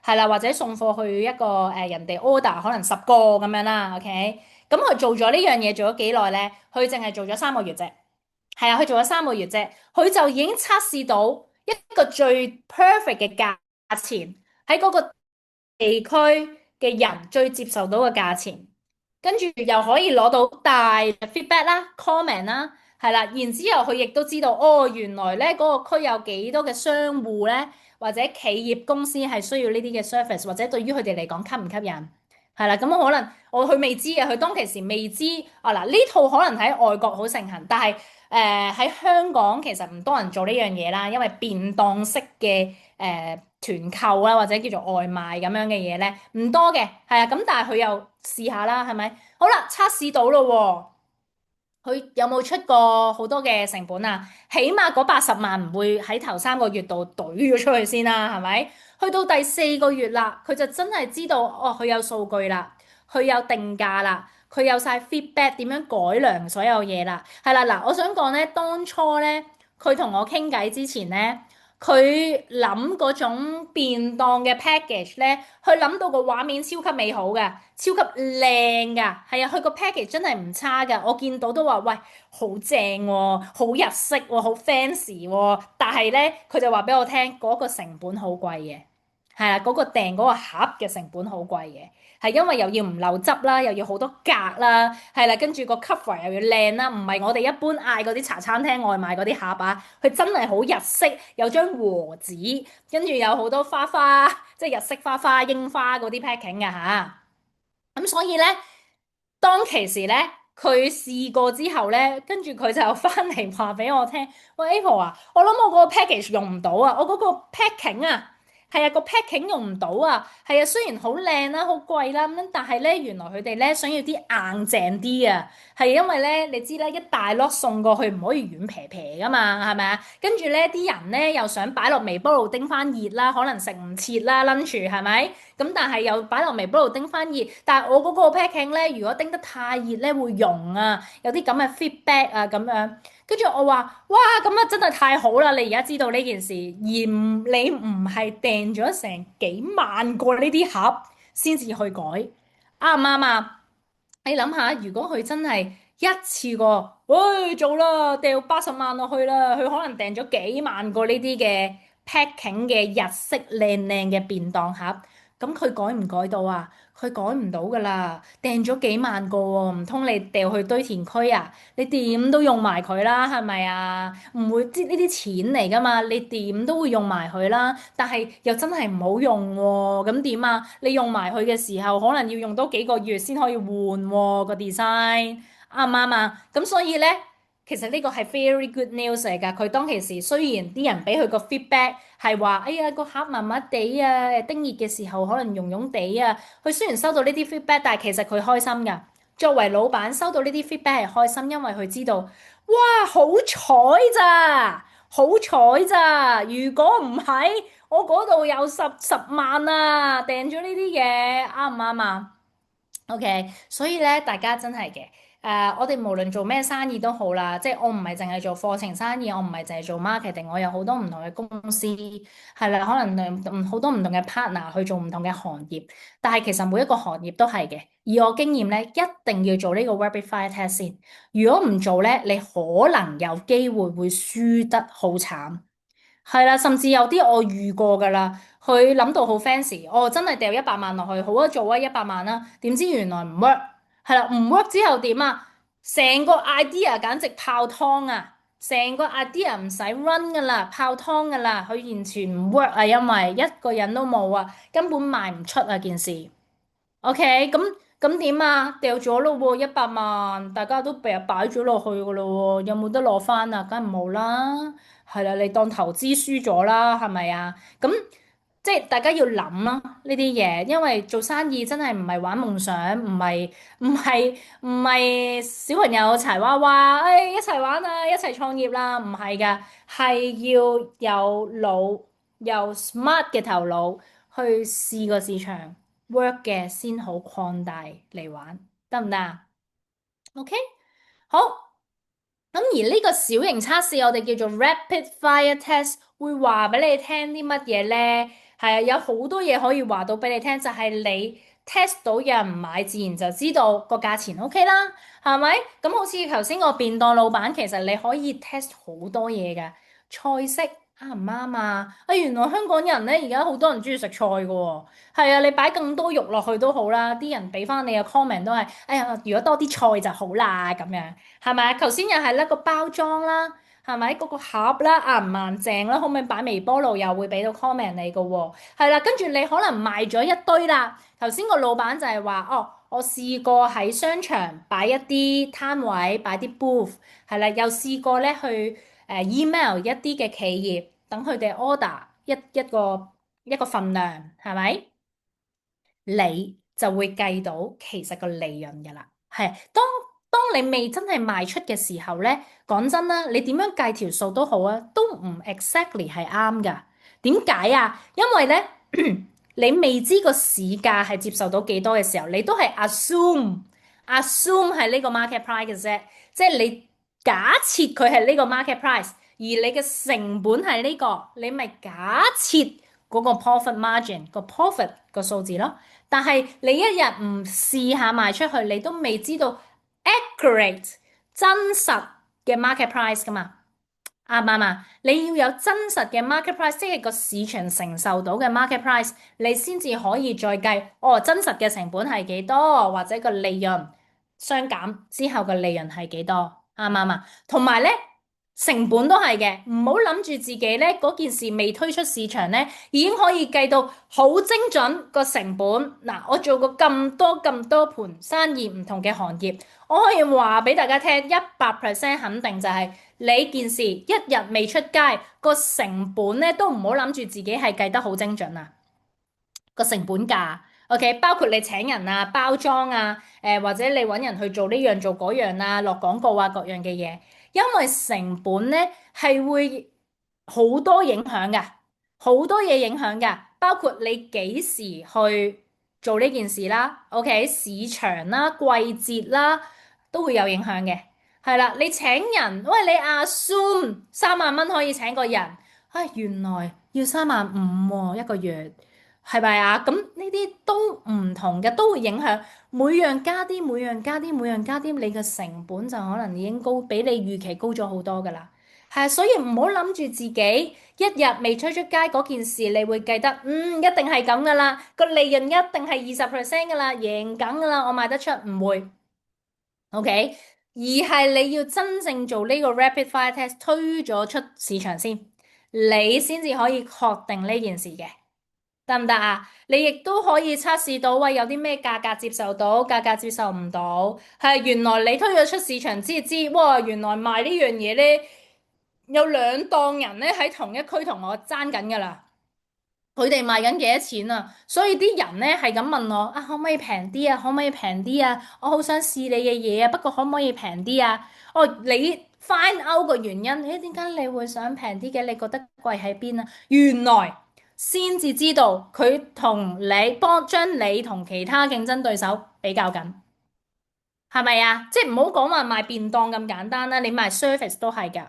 係啦，或者送貨去一個人哋 order 可能10個咁樣啦，OK，咁佢做咗呢樣嘢做咗幾耐咧？佢淨係做咗3個月啫，係啊，佢做咗三個月啫，佢就已經測試到一個最 perfect 嘅價錢喺嗰個地區嘅人最接受到嘅價錢，跟住又可以攞到大 feedback 啦、comment 啦，係啦，然之後佢亦都知道哦，原來咧嗰個區有幾多嘅商戶咧，或者企業公司係需要呢啲嘅 service，或者對於佢哋嚟講吸唔吸引？係啦，咁可能佢未知嘅，佢當其時未知啊嗱，呢套可能喺外國好盛行，但係喺香港其實唔多人做呢樣嘢啦，因為便當式嘅團購啦，或者叫做外賣咁樣嘅嘢咧，唔多嘅，係啊，咁但係佢又試下啦，係咪？好啦，測試到咯喎，佢有冇出過好多嘅成本啊？起碼嗰80萬唔會喺頭3個月度懟咗出去先啦，係咪？去到第4個月啦，佢就真係知道哦，佢有數據啦，佢有定價啦，佢有晒 feedback 點樣改良所有嘢啦。係啦，嗱，我想講咧，當初咧，佢同我傾偈之前咧。佢諗嗰種便當嘅 package 咧，佢諗到個畫面超級美好嘅，超級靚㗎，係啊，佢個 package 真係唔差㗎，我見到都話喂，好正喎，好日式喎，好 fancy 喎，但係咧佢就話俾我聽嗰個成本好貴嘅。係啦，嗰個訂嗰個盒嘅成本好貴嘅，係因為又要唔漏汁啦，又要好多格啦，係啦，跟住個 cover 又要靚啦，唔係我哋一般嗌嗰啲茶餐廳外賣嗰啲盒啊，佢真係好日式，有張和紙，跟住有好多花花，即係日式花花、櫻花嗰啲 packing 嘅吓。咁所以咧，當其時咧，佢試過之後咧，跟住佢就翻嚟話俾我聽，喂 Apple 啊，我諗我個 package 用唔到啊，我嗰個 packing 啊，係啊個 packing 用唔到啊，係啊雖然好靚啦，好貴啦，咁但係咧原來佢哋咧想要啲硬淨啲啊，係因為咧你知啦，一大粒送過去唔可以軟皮皮噶嘛，係咪啊？跟住咧啲人咧又想擺落微波爐叮翻熱啦，可能食唔切啦 lunch 係咪？咁但係又擺落微波爐叮翻熱，但係我嗰個 packing 咧，如果叮得太熱咧會溶啊，有啲咁嘅 feedback 啊咁樣。跟住我話：哇，咁啊真係太好啦！你而家知道呢件事，你唔係訂咗成幾萬個呢啲盒先至去改，啱唔啱啊？你諗下，如果佢真係一次過，喂做啦，掉80萬落去啦，佢可能訂咗幾萬個呢啲嘅 packing 嘅日式靚靚嘅便當盒，咁佢改唔改到啊？佢改唔到噶啦，訂咗幾萬個喎，唔通你掉去堆填區啊？你點都用埋佢啦，係咪啊？唔會，即呢啲錢嚟噶嘛，你點都會用埋佢啦。但係又真係唔好用喎，咁點啊？你用埋佢嘅時候，可能要用多幾個月先可以換喎個 design，啱唔啱啊？咁所以咧，其實呢個係 very good news 嚟㗎。佢當其時雖然啲人俾佢個 feedback 係話，哎呀個盒麻麻地啊，叮熱嘅時候可能溶溶地啊。佢雖然收到呢啲 feedback，但係其實佢開心㗎。作為老闆收到呢啲 feedback 係開心，因為佢知道，哇好彩咋，好彩咋。如果唔係，我嗰度有十萬啊，訂咗呢啲嘢，啱唔啱啊？OK，所以咧，大家真係嘅，我哋無論做咩生意都好啦，即係我唔係淨係做課程生意，我唔係淨係做 marketing，我有好多唔同嘅公司，係啦，可能好多唔同嘅 partner 去做唔同嘅行業，但係其實每一個行業都係嘅。以我經驗咧，一定要做呢個 Rapid Fire Test 先，如果唔做咧，你可能有機會會輸得好慘。係啦，甚至有啲我遇過㗎啦，佢諗到好 fancy，哦，真係掉100萬落去，好啊，做啊100萬啦，點知原來唔 work，係啦，唔 work 之後點啊？成個 idea 簡直泡湯啊！成個 idea 唔使 run 㗎啦，泡湯㗎啦，佢完全唔 work 啊，因為一個人都冇啊，根本賣唔出啊件事。OK，咁點啊？掉咗咯喎，100萬，大家都擺咗落去噶咯喎，有冇得攞翻啊？梗係冇啦，係啦，你當投資輸咗啦，係咪啊？咁即係大家要諗啦呢啲嘢，因為做生意真係唔係玩夢想，唔係小朋友柴娃娃，一齊玩啊，一齊創業啦，唔係噶，係要有腦，有 smart 嘅頭腦去試個市場。work 嘅先好擴大嚟玩，得唔得啊？OK，好。咁而呢個小型測試，我哋叫做 Rapid Fire Test，會話俾你聽啲乜嘢咧？係啊，有好多嘢可以話到俾你聽，就係你 test 到有人買，自然就知道個價錢 OK 啦，係咪？咁好似頭先個便當老闆，其實你可以 test 好多嘢㗎，菜式啱唔啱啊？原來香港人咧而家好多人中意食菜㗎喎。係啊，你擺更多肉落去都好啦，啲人俾翻你嘅 comment 都係，哎呀，如果多啲菜就好啦，咁樣係咪啊？頭先又係咧個包裝啦，係咪嗰個盒啦，硬唔硬淨啦，可唔可以擺微波爐又會俾到 comment 你嘅喎？係啦，跟住你可能賣咗一堆啦。頭先個老闆就係話，哦，我試過喺商場擺一啲攤位，擺啲 booth，係啦，又試過咧去email 一啲嘅企業，等佢哋 order 一個份量，係咪？你就會計到其實個利潤㗎啦。係，當你未真係賣出嘅時候咧，講真啦，你點樣計條數都好啊，都唔 exactly 係啱㗎。點解啊？因為咧，你未知個市價係接受到幾多嘅時候，你都係 assume 係呢個 market price 嘅啫，即係你假設佢係呢個 market price，而你嘅成本係呢個，你咪假設嗰個 profit margin 個 profit 個數字咯。但係你一日唔試下賣出去，你都未知道 accurate 真實嘅 market price 噶嘛。啱唔啱啊？你要有真實嘅 market price，即係個市場承受到嘅 market price，你先至可以再計哦，真實嘅成本係幾多，或者個利潤相減之後嘅利潤係幾多，啱唔啱啊？同埋咧，成本都係嘅，唔好諗住自己咧嗰件事未推出市場咧，已經可以計到好精準個成本。嗱，我做過咁多盤生意，唔同嘅行業，我可以話俾大家聽，100%肯定就係、你件事一日未出街，個成本咧都唔好諗住自己係計得好精準啊！個成本價，OK，包括你請人啊、包裝啊，或者你揾人去做呢樣做嗰樣啊、落廣告啊各樣嘅嘢，因為成本咧係會好多影響嘅，好多嘢影響嘅，包括你幾時去做呢件事啦，OK，市場啦、季節啦，都會有影響嘅。係啦，你請人，喂，你 assume 3萬蚊可以請個人，唉，原來要3萬5喎一個月。係咪啊？咁呢啲都唔同嘅，都會影響每樣加啲，每樣加啲，每樣加啲，你嘅成本就可能已經高，比你預期高咗好多噶啦。係啊，所以唔好諗住自己一日未出街嗰件事，你會計得一定係咁噶啦，個利潤一定係20%噶啦，贏緊噶啦，我賣得出，唔會，OK？而係你要真正做呢個 rapid fire test，推咗出市場先，你先至可以確定呢件事嘅。得唔得啊？你亦都可以測試到，喂，有啲咩價格接受到，價格接受唔到，係原來你推咗出市場知知，哇，原來賣呢樣嘢咧，有2檔人咧喺同一區同我爭緊噶啦，佢哋賣緊幾多錢啊？所以啲人咧係咁問我啊，可唔可以平啲啊？可唔可以平啲啊？我好想試你嘅嘢啊，不過可唔可以平啲啊？哦，你 find out 個原因，誒，點解你會想平啲嘅？你覺得貴喺邊啊？原來先至知道佢同你將你同其他競爭對手比較緊，係咪啊？即係唔好講話賣便當咁簡單啦，你賣 service 都係㗎。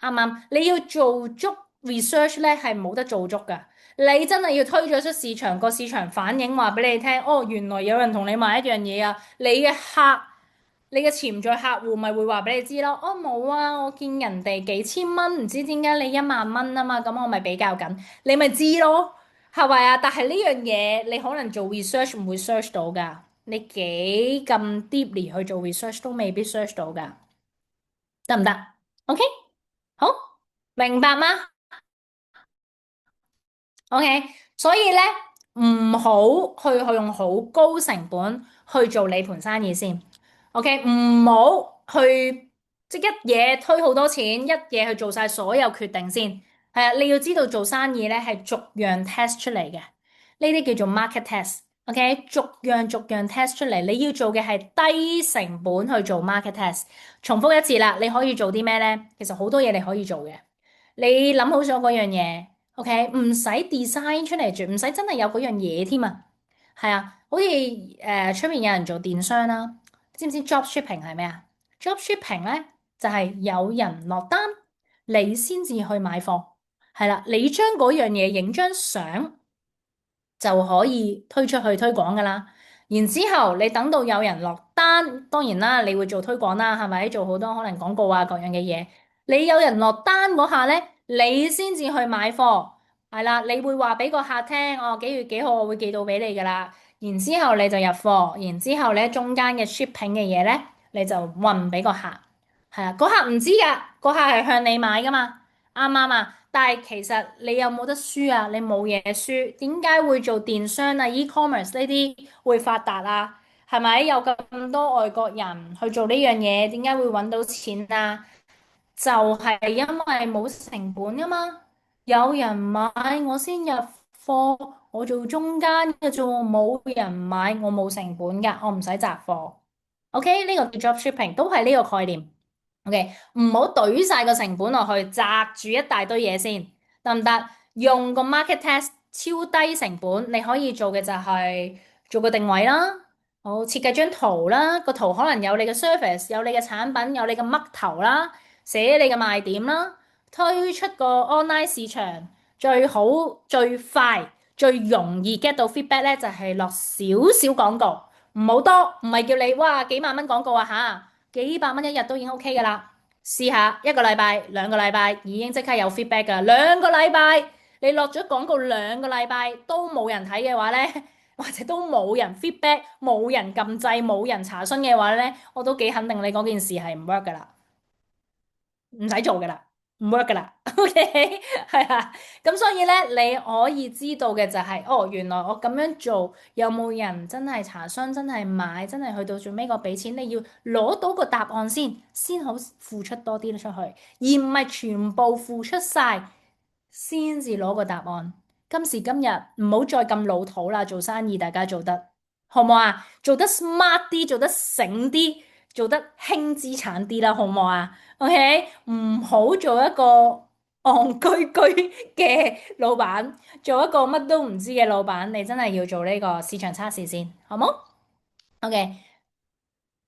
啱唔啱？你要做足 research 咧，係冇得做足噶。你真係要推咗出市場，個市場反應話俾你聽，哦，原來有人同你買一樣嘢啊！你嘅潛在客戶咪會話俾你知咯。哦，冇啊，我見人哋幾千蚊，唔知點解你1萬蚊啊嘛，咁我咪比較緊，你咪知咯，係咪啊？但係呢樣嘢你可能做 research 唔會 search 到噶，你幾咁 deeply 去做 research 都未必 search 到噶，得唔得？OK？好，明白嗎？OK，所以咧唔好去用好高成本去做你盤生意先。OK，唔好去即一嘢推好多錢，一嘢去做晒所有決定先。係啊，你要知道做生意咧係逐樣 test 出嚟嘅，呢啲叫做 market test。OK，逐樣 test 出嚟，你要做嘅係低成本去做 market test。重複一次啦，你可以做啲咩咧？其實好多嘢你可以做嘅。你諗好咗嗰樣嘢，OK，唔使 design 出嚟住，唔使真係有嗰樣嘢添啊。係啊，好似出面有人做電商啦，知唔知 drop shipping 係咩啊？drop shipping 咧就係有人落單，你先至去買貨。係啦，你將嗰樣嘢影張相，就可以推出去推廣噶啦。然之後你等到有人落單，當然啦，你會做推廣啦，係咪？做好多可能廣告啊各樣嘅嘢。你有人落單嗰下咧，你先至去買貨，係啦，你會話俾個客聽，哦，幾月幾號我會寄到俾你噶啦。然之後你就入貨，然之後咧中間嘅 shipping 嘅嘢咧，你就運俾個客。係啊，嗰客唔知噶，嗰客係向你買噶嘛。啱唔啱啊？但係其實你有冇得輸啊？你冇嘢輸，點解會做電商啊？e-commerce 呢啲會發達啊？係咪有咁多外國人去做呢樣嘢？點解會揾到錢啊？就係因為冇成本啊嘛，有人買我先入貨，我做中間嘅啫喎，冇人買我冇成本㗎，我唔使摘貨。OK，呢個叫 dropshipping 都係呢個概念。OK，唔好懟晒個成本落去，擲住一大堆嘢先，得唔得？用個 market test 超低成本，你可以做嘅就係做個定位啦，好設計張圖啦，個圖可能有你嘅 service，有你嘅產品，有你嘅嘜頭啦，寫你嘅賣點啦，推出個 online 市場最好最快最容易 get 到 feedback 咧，就係落少少廣告。唔好多，唔係叫你哇幾萬蚊廣告啊吓，幾百蚊一日都已經 OK 噶啦。試下一個禮拜、兩個禮拜已經即刻有 feedback 㗎。兩個禮拜你落咗廣告兩個禮拜都冇人睇嘅話咧，或者都冇人 feedback、冇人撳掣、冇人查詢嘅話咧，我都幾肯定你嗰件事係唔 work 㗎啦。唔使做噶啦，唔 work 噶啦，OK，係啊，咁所以咧，你可以知道嘅就係，哦，原來我咁樣做，有冇人真係查詢、真係買、真係去到最尾個俾錢，你要攞到個答案先，先好付出多啲出去，而唔係全部付出晒先至攞個答案。今時今日唔好再咁老土啦，做生意大家做得好唔好啊？做得 smart 啲，做得醒啲，做得輕資產啲啦，好唔好啊？OK，唔好做一個戇居居嘅老闆，做一個乜都唔知嘅老闆，你真係要做呢個市場測試先，好冇？OK，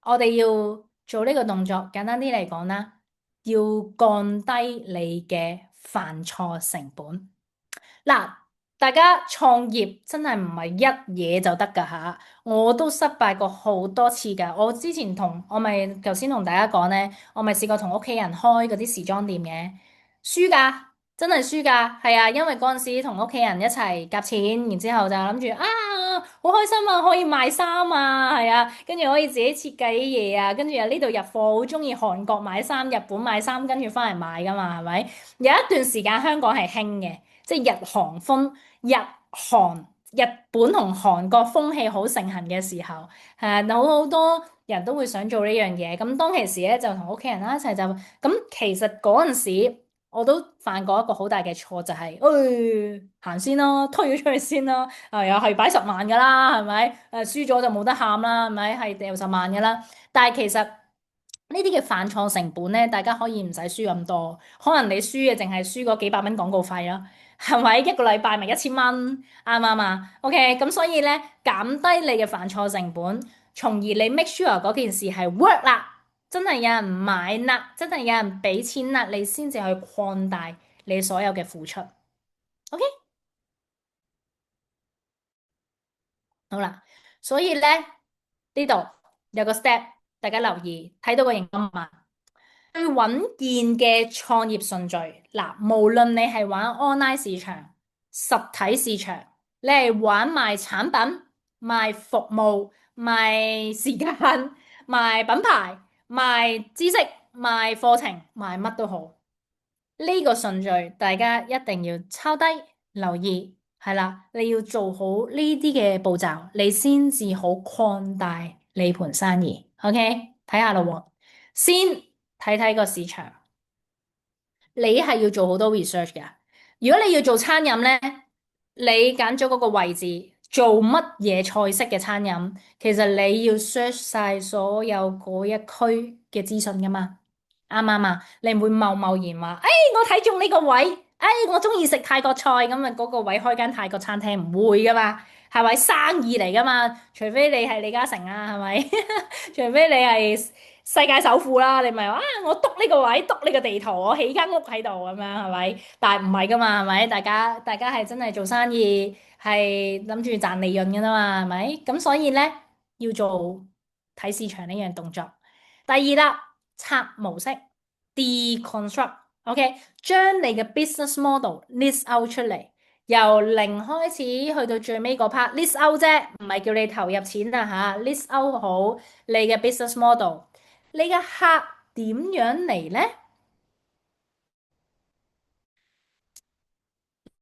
我哋要做呢個動作，簡單啲嚟講啦，要降低你嘅犯錯成本。嗱，大家創業真係唔係一嘢就得㗎吓，我都失敗過好多次㗎。我之前我咪頭先同大家講咧，我咪試過同屋企人開嗰啲時裝店嘅，輸㗎，真係輸㗎，係啊，因為嗰陣時同屋企人一齊夾錢，然之後就諗住啊，好開心啊，可以賣衫啊，係啊，跟住可以自己設計啲嘢啊，跟住又呢度入貨，好中意韓國買衫、日本買衫，跟住翻嚟賣㗎嘛，係咪？有一段時間香港係興嘅。即係日韓風、日韓、日本同韓國風氣好盛行嘅時候，係好多人都會想做呢樣嘢。咁當其時咧，就同屋企人啦一齊就咁。其實嗰陣時我都犯過一個好大嘅錯，就係誒行先咯，推咗出去先咯。又係擺10萬㗎啦，係咪？輸咗就冇得喊啦，係咪？係掉10萬㗎啦。但係其實呢啲嘅犯錯成本咧，大家可以唔使輸咁多，可能你輸嘅淨係輸嗰幾百蚊廣告費啦。係咪一個禮拜咪1000蚊？啱唔啱啊？OK，咁所以咧減低你嘅犯錯成本，從而你 make sure 嗰件事係 work 啦，真係有人買啦，真係有人俾錢啦，你先至去擴大你所有嘅付出。OK，好啦，所以咧呢度有個 step，大家留意，睇到個熒光碼。最穩健嘅創業順序，嗱，無論你係玩 online 市場、實體市場，你係玩賣產品、賣服務、賣時間、賣品牌、賣知識、賣課程、賣乜都好，呢個順序大家一定要抄低留意，係啦，你要做好呢啲嘅步驟，你先至好擴大你盤生意。OK，睇下咯喎，先睇睇個市場。你係要做好多 research 嘅。如果你要做餐飲咧，你揀咗嗰個位置做乜嘢菜式嘅餐飲，其實你要 search 晒所有嗰一區嘅資訊噶嘛，啱唔啱啊？你唔會貿貿然話，誒，我睇中呢個位，誒，我中意食泰國菜，咁啊嗰個位開間泰國餐廳唔會噶嘛，係咪生意嚟噶嘛？除非你係李嘉誠啊，係咪？除非你係世界首富啦，你咪話啊，我篤呢個位，篤呢個地圖，我起間屋喺度咁樣，係咪？但係唔係噶嘛，係咪？大家係真係做生意，係諗住賺利潤噶啦嘛，係咪？咁所以咧要做睇市場呢樣動作。第二啦，拆模式 deconstruct，OK，將你嘅 business model list out 出嚟。由零開始去到最尾嗰 part list out 啫，唔係叫你投入錢啊吓，list out 好你嘅 business model，你嘅客點樣嚟呢？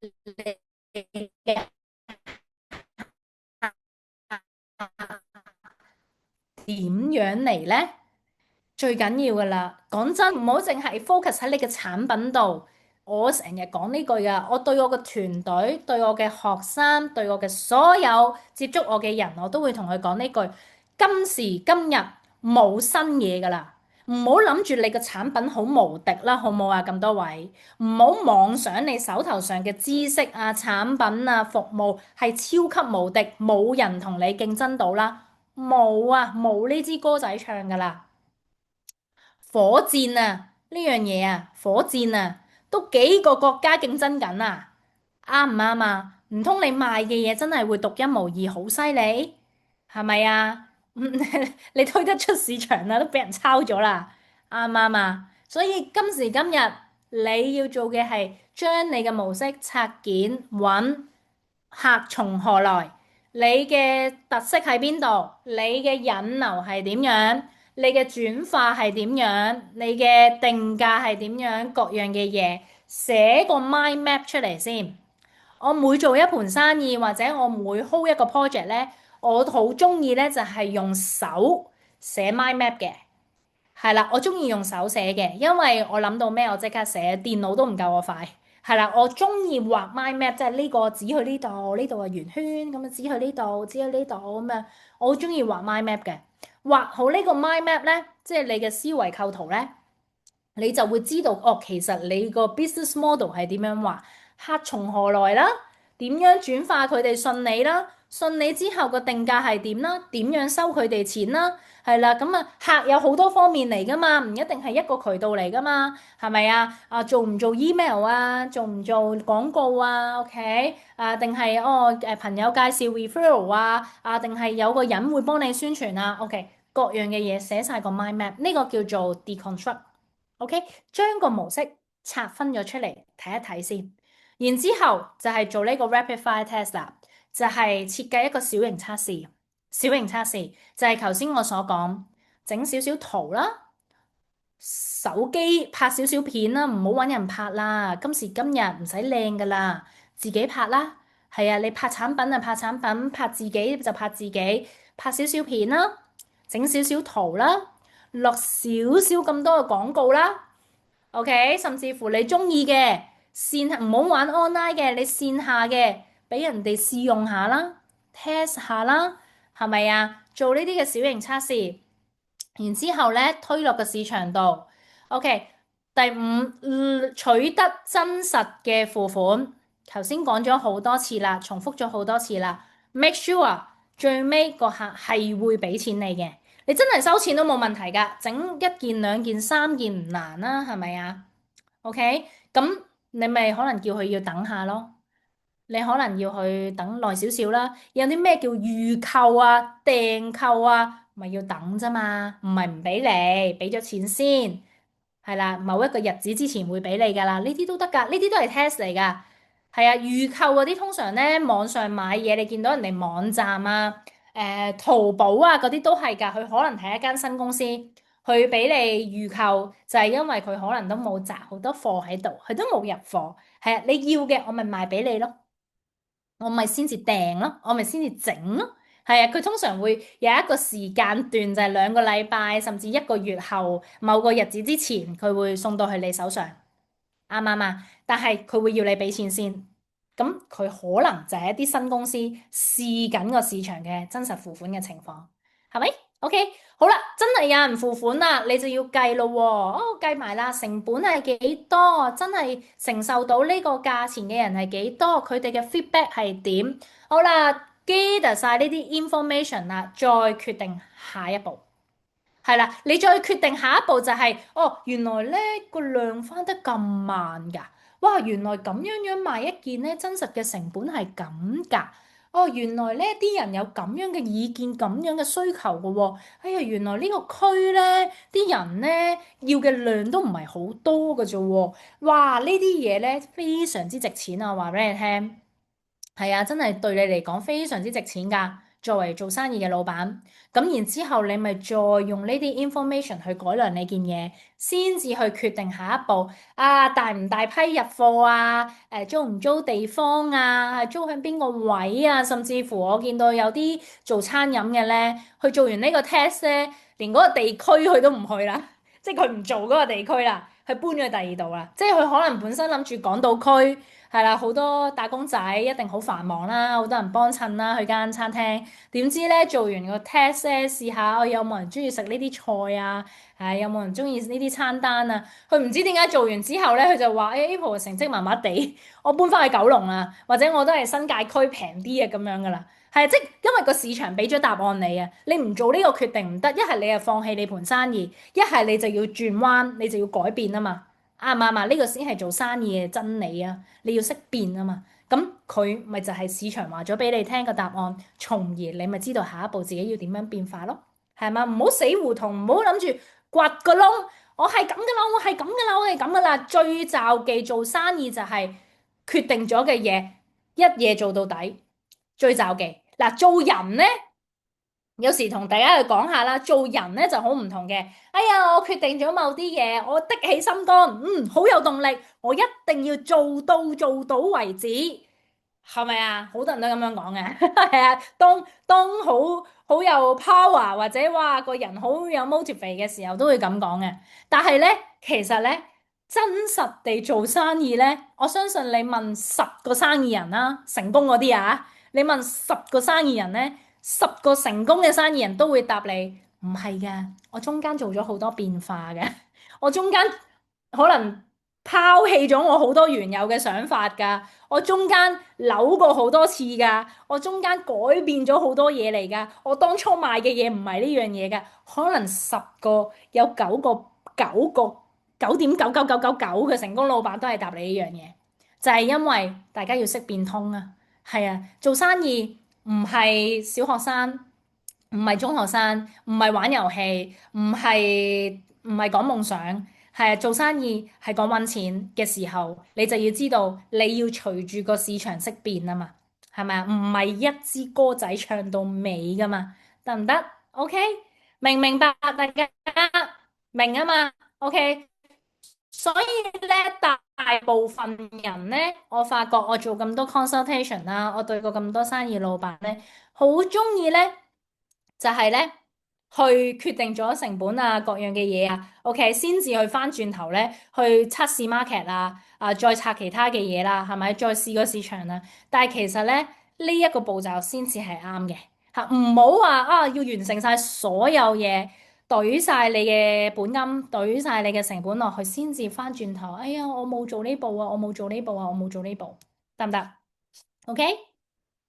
你嘅點樣嚟呢？最緊要噶啦，講真，唔好淨係 focus 喺你嘅產品度。我成日講呢句噶，我對我嘅團隊、對我嘅學生、對我嘅所有接觸我嘅人，我都會同佢講呢句：今時今日冇新嘢噶啦，唔好諗住你嘅產品好無敵啦，好唔好啊？咁多位，唔好妄想你手頭上嘅知識啊、產品啊、服務係超級無敵，冇人同你競爭到啦，冇啊，冇呢支歌仔唱噶啦。火箭啊，呢樣嘢啊，火箭啊，都幾個國家競爭緊啊，啱唔啱啊？唔通你賣嘅嘢真係會獨一無二，好犀利，係咪啊？你推得出市場啦，都俾人抄咗啦，啱唔啱啊？所以今時今日你要做嘅係將你嘅模式拆件，揾客從何來，你嘅特色喺邊度，你嘅引流係點樣，你嘅轉化係點樣，你嘅定價係點樣，各樣嘅嘢寫個 mind map 出嚟先。我每做一盤生意或者我每 hold 一個 project 咧，我好中意咧就係用手寫 mind map 嘅。係啦，我中意用手寫嘅，因為我諗到咩我即刻寫，電腦都唔夠我快。係啦，我中意畫 mind map，即係呢個指去呢度，呢度係圓圈咁樣指去呢度，指去呢度咁樣。我好中意畫 mind map 嘅，畫好呢個 mind map 咧，即係你嘅思維構圖咧，你就會知道哦，其實你個 business model 係點樣畫，客從何來啦，點樣轉化佢哋信你啦，信你之後個定價係點啦，點樣收佢哋錢啦，係啦，咁啊客有好多方面嚟噶嘛，唔一定係一個渠道嚟噶嘛，係咪啊？啊做唔做 email 啊？做唔做廣告啊？OK 啊？定係朋友介紹 referral 啊？啊定係有個人會幫你宣傳啊？OK 各樣嘅嘢寫晒個 mind map，呢個叫做 deconstruct。OK，將個模式拆分咗出嚟睇一睇先，然之後就係做呢個 rapid fire test 啦，就係設計一個小型測試。小型測試就係頭先我所講，整少少圖啦，手機拍少少片啦，唔好揾人拍啦。今時今日唔使靚噶啦，自己拍啦。係啊，你拍產品就拍產品，拍自己就拍自己，拍少少片啦，整少少圖啦，落少少咁多嘅廣告啦。OK，甚至乎你中意嘅線唔好玩 online 嘅，你線下嘅俾人哋試用下啦，test 下啦，係咪啊？做呢啲嘅小型測試，然之後咧推落個市場度。OK，第五，取得真實嘅付款。頭先講咗好多次啦，重複咗好多次啦。Make sure 最尾個客係會俾錢你嘅。你真係收錢都冇問題㗎，整一件兩件三件唔難啦，係咪啊？OK，咁你咪可能叫佢要等下咯，你可能要去等耐少少啦。有啲咩叫預購啊、訂購啊，咪要等啫嘛，唔係唔俾你，俾咗錢先，係啦，某一個日子之前會俾你㗎啦，呢啲都得㗎，呢啲都係 test 嚟㗎。係啊，預購嗰啲通常咧網上買嘢，你見到人哋網站啊、淘寶啊嗰啲都係㗎，佢可能係一間新公司，佢俾你預購就係因為佢可能都冇擲好多貨喺度，佢都冇入貨。係啊，你要嘅我咪賣俾你咯。我咪先至訂咯，我咪先至整咯。係啊，佢通常會有一個時間段，就係2個禮拜，甚至1個月後某個日子之前，佢會送到去你手上，啱唔啱啊？但係佢會要你俾錢先，咁佢可能就係一啲新公司試緊個市場嘅真實付款嘅情況，係咪？OK，好啦，真係有人付款啦，你就要計咯喎。哦，計埋啦，成本係幾多？真係承受到呢個價錢嘅人係幾多？佢哋嘅 feedback 係點？好啦，gather 晒呢啲 information 啦，再決定下一步。係啦，你再決定下一步就係，原來咧個量翻得咁慢㗎，哇，原來咁樣樣賣一件咧，真實嘅成本係咁㗎，原來咧啲人有咁樣嘅意見，咁樣嘅需求㗎喎，哎呀，原來呢個區咧啲人咧要嘅量都唔係好多㗎啫喎，哇，呢啲嘢咧非常之值錢啊，話俾你聽。係啊，真係對你嚟講非常之值錢㗎。作為做生意嘅老闆，咁然之後你咪再用呢啲 information 去改良你件嘢，先至去決定下一步啊，大唔大批入貨啊？租唔租地方啊？租喺邊個位啊？甚至乎我見到有啲做餐飲嘅咧，佢做完呢個 test 咧，連嗰個地區佢都唔去啦，即係佢唔做嗰個地區啦，佢搬咗去第二度啦，即係佢可能本身諗住港島區。係啦，好多打工仔一定好繁忙啦，好多人幫襯啦，去間餐廳。點知咧做完個 test 咧，試下有冇人中意食呢啲菜啊？有冇人中意呢啲餐單啊？佢唔知點解做完之後咧，佢就話：Apple 嘅成績麻麻地，我搬翻去九龍啦，或者我都係新界區平啲啊咁樣噶啦。係即因為個市場俾咗答案你啊，你唔做呢個決定唔得，一係你就放棄你盤生意，一係你就要轉彎，你就要改變啊嘛。啱唔啱啊？呢個先係做生意嘅真理啊！你要識變啊嘛。咁佢咪就係市場話咗俾你聽個答案，從而你咪知道下一步自己要點樣變化咯，係嘛？唔好死胡同，唔好諗住掘個窿。我係咁噶啦，我係咁噶啦，我係咁噶啦。最罩忌做生意就係決定咗嘅嘢一嘢做到底，最罩忌。嗱，做人呢，有時同大家去講下啦，做人呢就好唔同嘅。哎呀，我決定咗某啲嘢，我的起心肝，好有動力，我一定要做到為止。係咪啊？好多人都咁樣講嘅，係啊。當好有 power 或者哇個人好有 motivate 嘅時候，都會咁講嘅。但係咧，其實咧，真實地做生意咧，我相信你問10個生意人啦，成功嗰啲啊，你問10個生意人咧，10個成功嘅生意人都會答你唔係嘅，我中間做咗好多變化嘅，我中間可能拋棄咗我好多原有嘅想法㗎。我中間扭過好多次㗎，我中間改變咗好多嘢嚟㗎。我當初賣嘅嘢唔係呢樣嘢㗎，可能10個有9個9.99999嘅成功老闆都係答你呢樣嘢，就係因為大家要識變通啊。係啊，做生意唔係小學生，唔係中學生，唔係玩遊戲，唔係講夢想。係啊，做生意係講揾錢嘅時候，你就要知道你要隨住個市場識變啊嘛，係咪啊？唔係一支歌仔唱到尾噶嘛，得唔得？OK，明唔明白？大家明啊嘛？OK，所以咧，大部分人咧，我發覺我做咁多 consultation 啦，我對過咁多生意老闆咧，好中意咧，就係咧去決定咗成本啊，各樣嘅嘢啊，OK，先至去翻轉頭咧去測試 market 啊，再拆其他嘅嘢啦，係咪？再試個市場啦。但係其實咧呢一個步驟先至係啱嘅嚇，唔好話啊要完成晒所有嘢。懟晒你嘅本金，懟晒你嘅成本落去，先至翻轉頭。哎呀，我冇做呢步啊，我冇做呢步啊，我冇做呢步，得唔得？OK，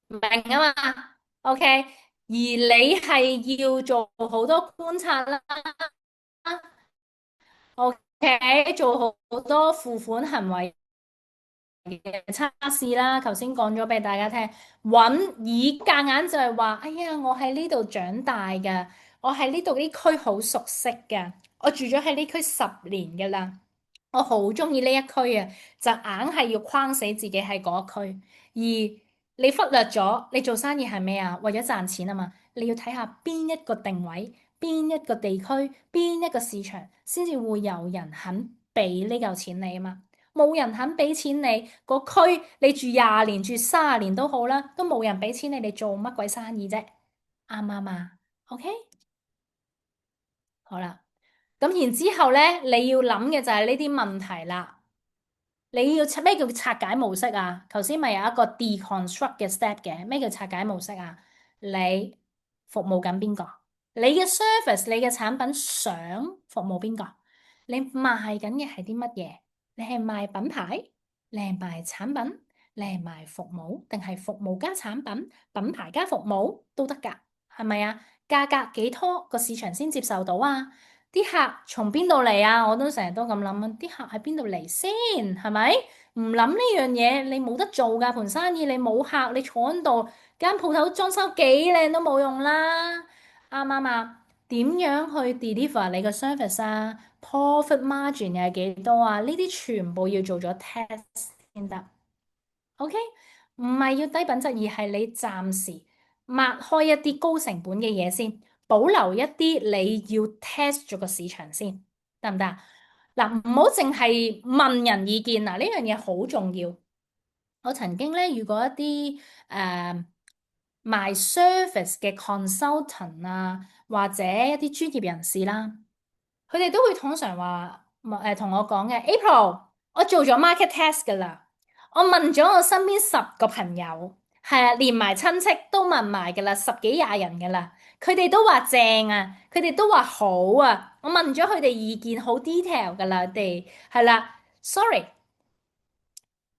明啊嘛？OK，而你係要做好多觀察啦，OK，做好多付款行為嘅測試啦。頭先講咗俾大家聽，以夾硬就係話，哎呀，我喺呢度長大㗎，我喺呢度呢區好熟悉㗎，我住咗喺呢區10年㗎啦。我好中意呢一區啊，就硬係要框死自己喺嗰一區，而你忽略咗你做生意係咩啊？為咗賺錢啊嘛，你要睇下邊一個定位、邊一個地區、邊一個市場，先至會有人肯俾呢嚿錢你啊嘛。冇人肯俾錢你，個區你住20年、住30年都好啦，都冇人俾錢你，你做乜鬼生意啫？啱唔啱啊？OK，好啦，咁然之後咧，你要諗嘅就係呢啲問題啦。你要咩叫拆解模式啊？頭先咪有一個 deconstruct 嘅 step 嘅，咩叫拆解模式啊？你服務緊邊個？你嘅 service，你嘅產品想服務邊個？你賣緊嘅係啲乜嘢？你係賣品牌？你係賣產品？你係賣服務？定係服務加產品？品牌加服務都得㗎，係咪啊？價格幾多個市場先接受到啊？啲客從邊度嚟啊？我都成日都咁諗啊！啲客喺邊度嚟先？係咪？唔諗呢樣嘢，你冇得做㗎。盤生意你冇客，你坐喺度間鋪頭裝修幾靚都冇用啦。啱唔啱啊？點樣去 deliver 你個 service 啊？Profit margin 又係幾多啊？呢啲全部要做咗 test 先得。OK，唔係要低品質，而係你暫時抹開一啲高成本嘅嘢先，保留一啲你要 test 咗個市場先，得唔得啊？嗱，唔好淨係問人意見嗱，呢樣嘢好重要。我曾經咧遇過一啲賣 service 嘅 consultant 啊，或者一啲專業人士啦。佢哋都會通常話同我講嘅，April，我做咗 market test 噶啦，我問咗我身邊10個朋友，係啊，連埋親戚都問埋噶啦，十幾廿人噶啦，佢哋都話正啊，佢哋都話好啊，我問咗佢哋意見好 detail 噶啦，佢哋係啦，sorry。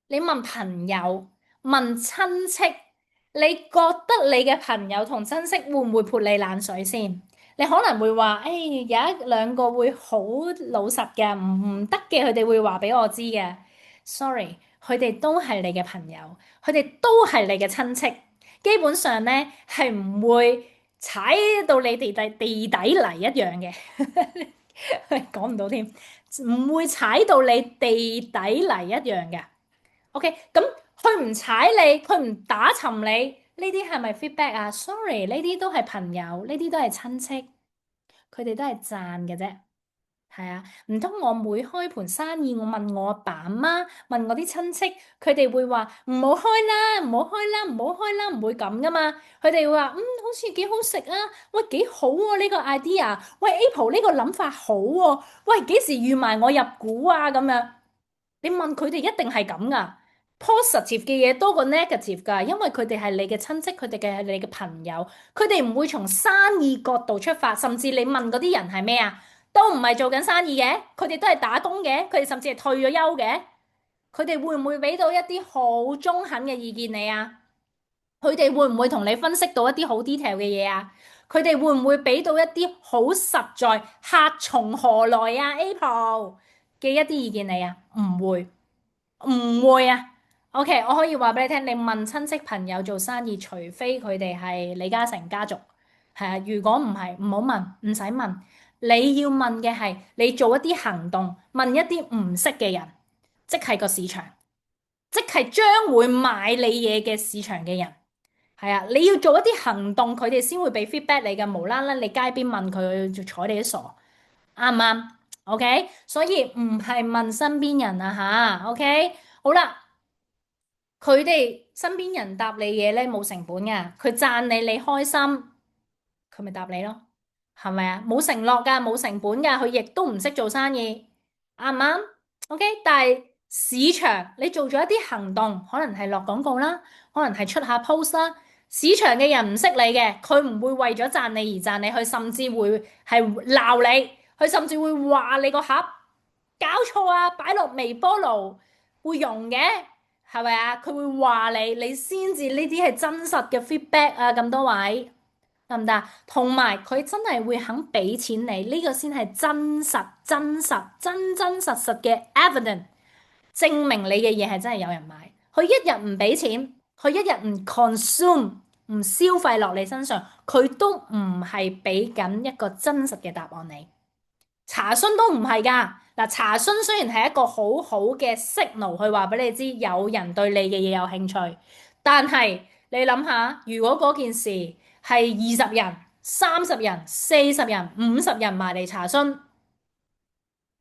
你問朋友、問親戚，你覺得你嘅朋友同親戚會唔會潑你冷水先？你可能會話，誒，有一兩個會好老實嘅，唔得嘅，佢哋會話俾我知嘅。Sorry，佢哋都係你嘅朋友，佢哋都係你嘅親戚，基本上咧係唔會踩到你地底泥一樣嘅。講唔到添，唔會踩到你地底泥一樣嘅。OK，咁佢唔踩你，佢唔打沉你，呢啲係咪 feedback 啊？Sorry，呢啲都係朋友，呢啲都係親戚，佢哋都係讚嘅啫。係啊，唔通我每開盤生意，我問我阿爸阿媽，問我啲親戚，佢哋會話唔好開啦，唔好開啦，唔好開啦，唔會咁噶嘛？佢哋會話好似幾好食啊，喂幾好喎呢個 idea，喂 Apple 呢個諗法好喎，喂幾時預埋我入股啊咁樣？你問佢哋一定係咁噶，positive 嘅嘢多過 negative 噶，因為佢哋係你嘅親戚，佢哋嘅係你嘅朋友，佢哋唔會從生意角度出發，甚至你問嗰啲人係咩啊，都唔係做緊生意嘅，佢哋都係打工嘅，佢哋甚至係退咗休嘅，佢哋會唔會俾到一啲好中肯嘅意見你啊？佢哋會唔會同你分析到一啲好 detail 嘅嘢啊？佢哋會唔會俾到一啲好實在客從何來啊 Apple 嘅一啲意見你啊？唔會。唔會啊，OK，我可以話俾你聽，你問親戚朋友做生意，除非佢哋係李嘉誠家族，係啊，如果唔係，唔好問，唔使問。你要問嘅係你做一啲行動，問一啲唔識嘅人，即係個市場，即係將會買你嘢嘅市場嘅人，係啊，你要做一啲行動，佢哋先會俾 feedback 你嘅，無啦啦你街邊問佢就睬你都傻，啱唔啱？OK，所以唔係問身邊人啊吓，OK，好啦。佢哋身邊人答你嘢咧冇成本㗎，佢讚你你開心，佢咪答你咯，係咪啊？冇承諾㗎，冇成本㗎，佢亦都唔識做生意，啱唔啱？OK，但係市場你做咗一啲行動，可能係落廣告啦，可能係出下 post 啦，市場嘅人唔識你嘅，佢唔會為咗讚你而讚你，佢甚至會係鬧你，佢甚至會話你個盒搞錯啊，擺落微波爐會溶嘅。係咪啊？佢會話你，你先至呢啲係真實嘅 feedback 啊！咁多位得唔得？同埋佢真係會肯俾錢你，呢個先係真實、真實、真真實實嘅 evidence，證明你嘅嘢係真係有人買。佢一日唔俾錢，佢一日唔 consume 唔消費落你身上，佢都唔係俾緊一個真實嘅答案你。查詢都唔係㗎，嗱，查詢雖然係一個好好嘅 signal 去話俾你知有人對你嘅嘢有興趣，但係你諗下，如果嗰件事係20人、30人、40人、50人埋嚟查詢，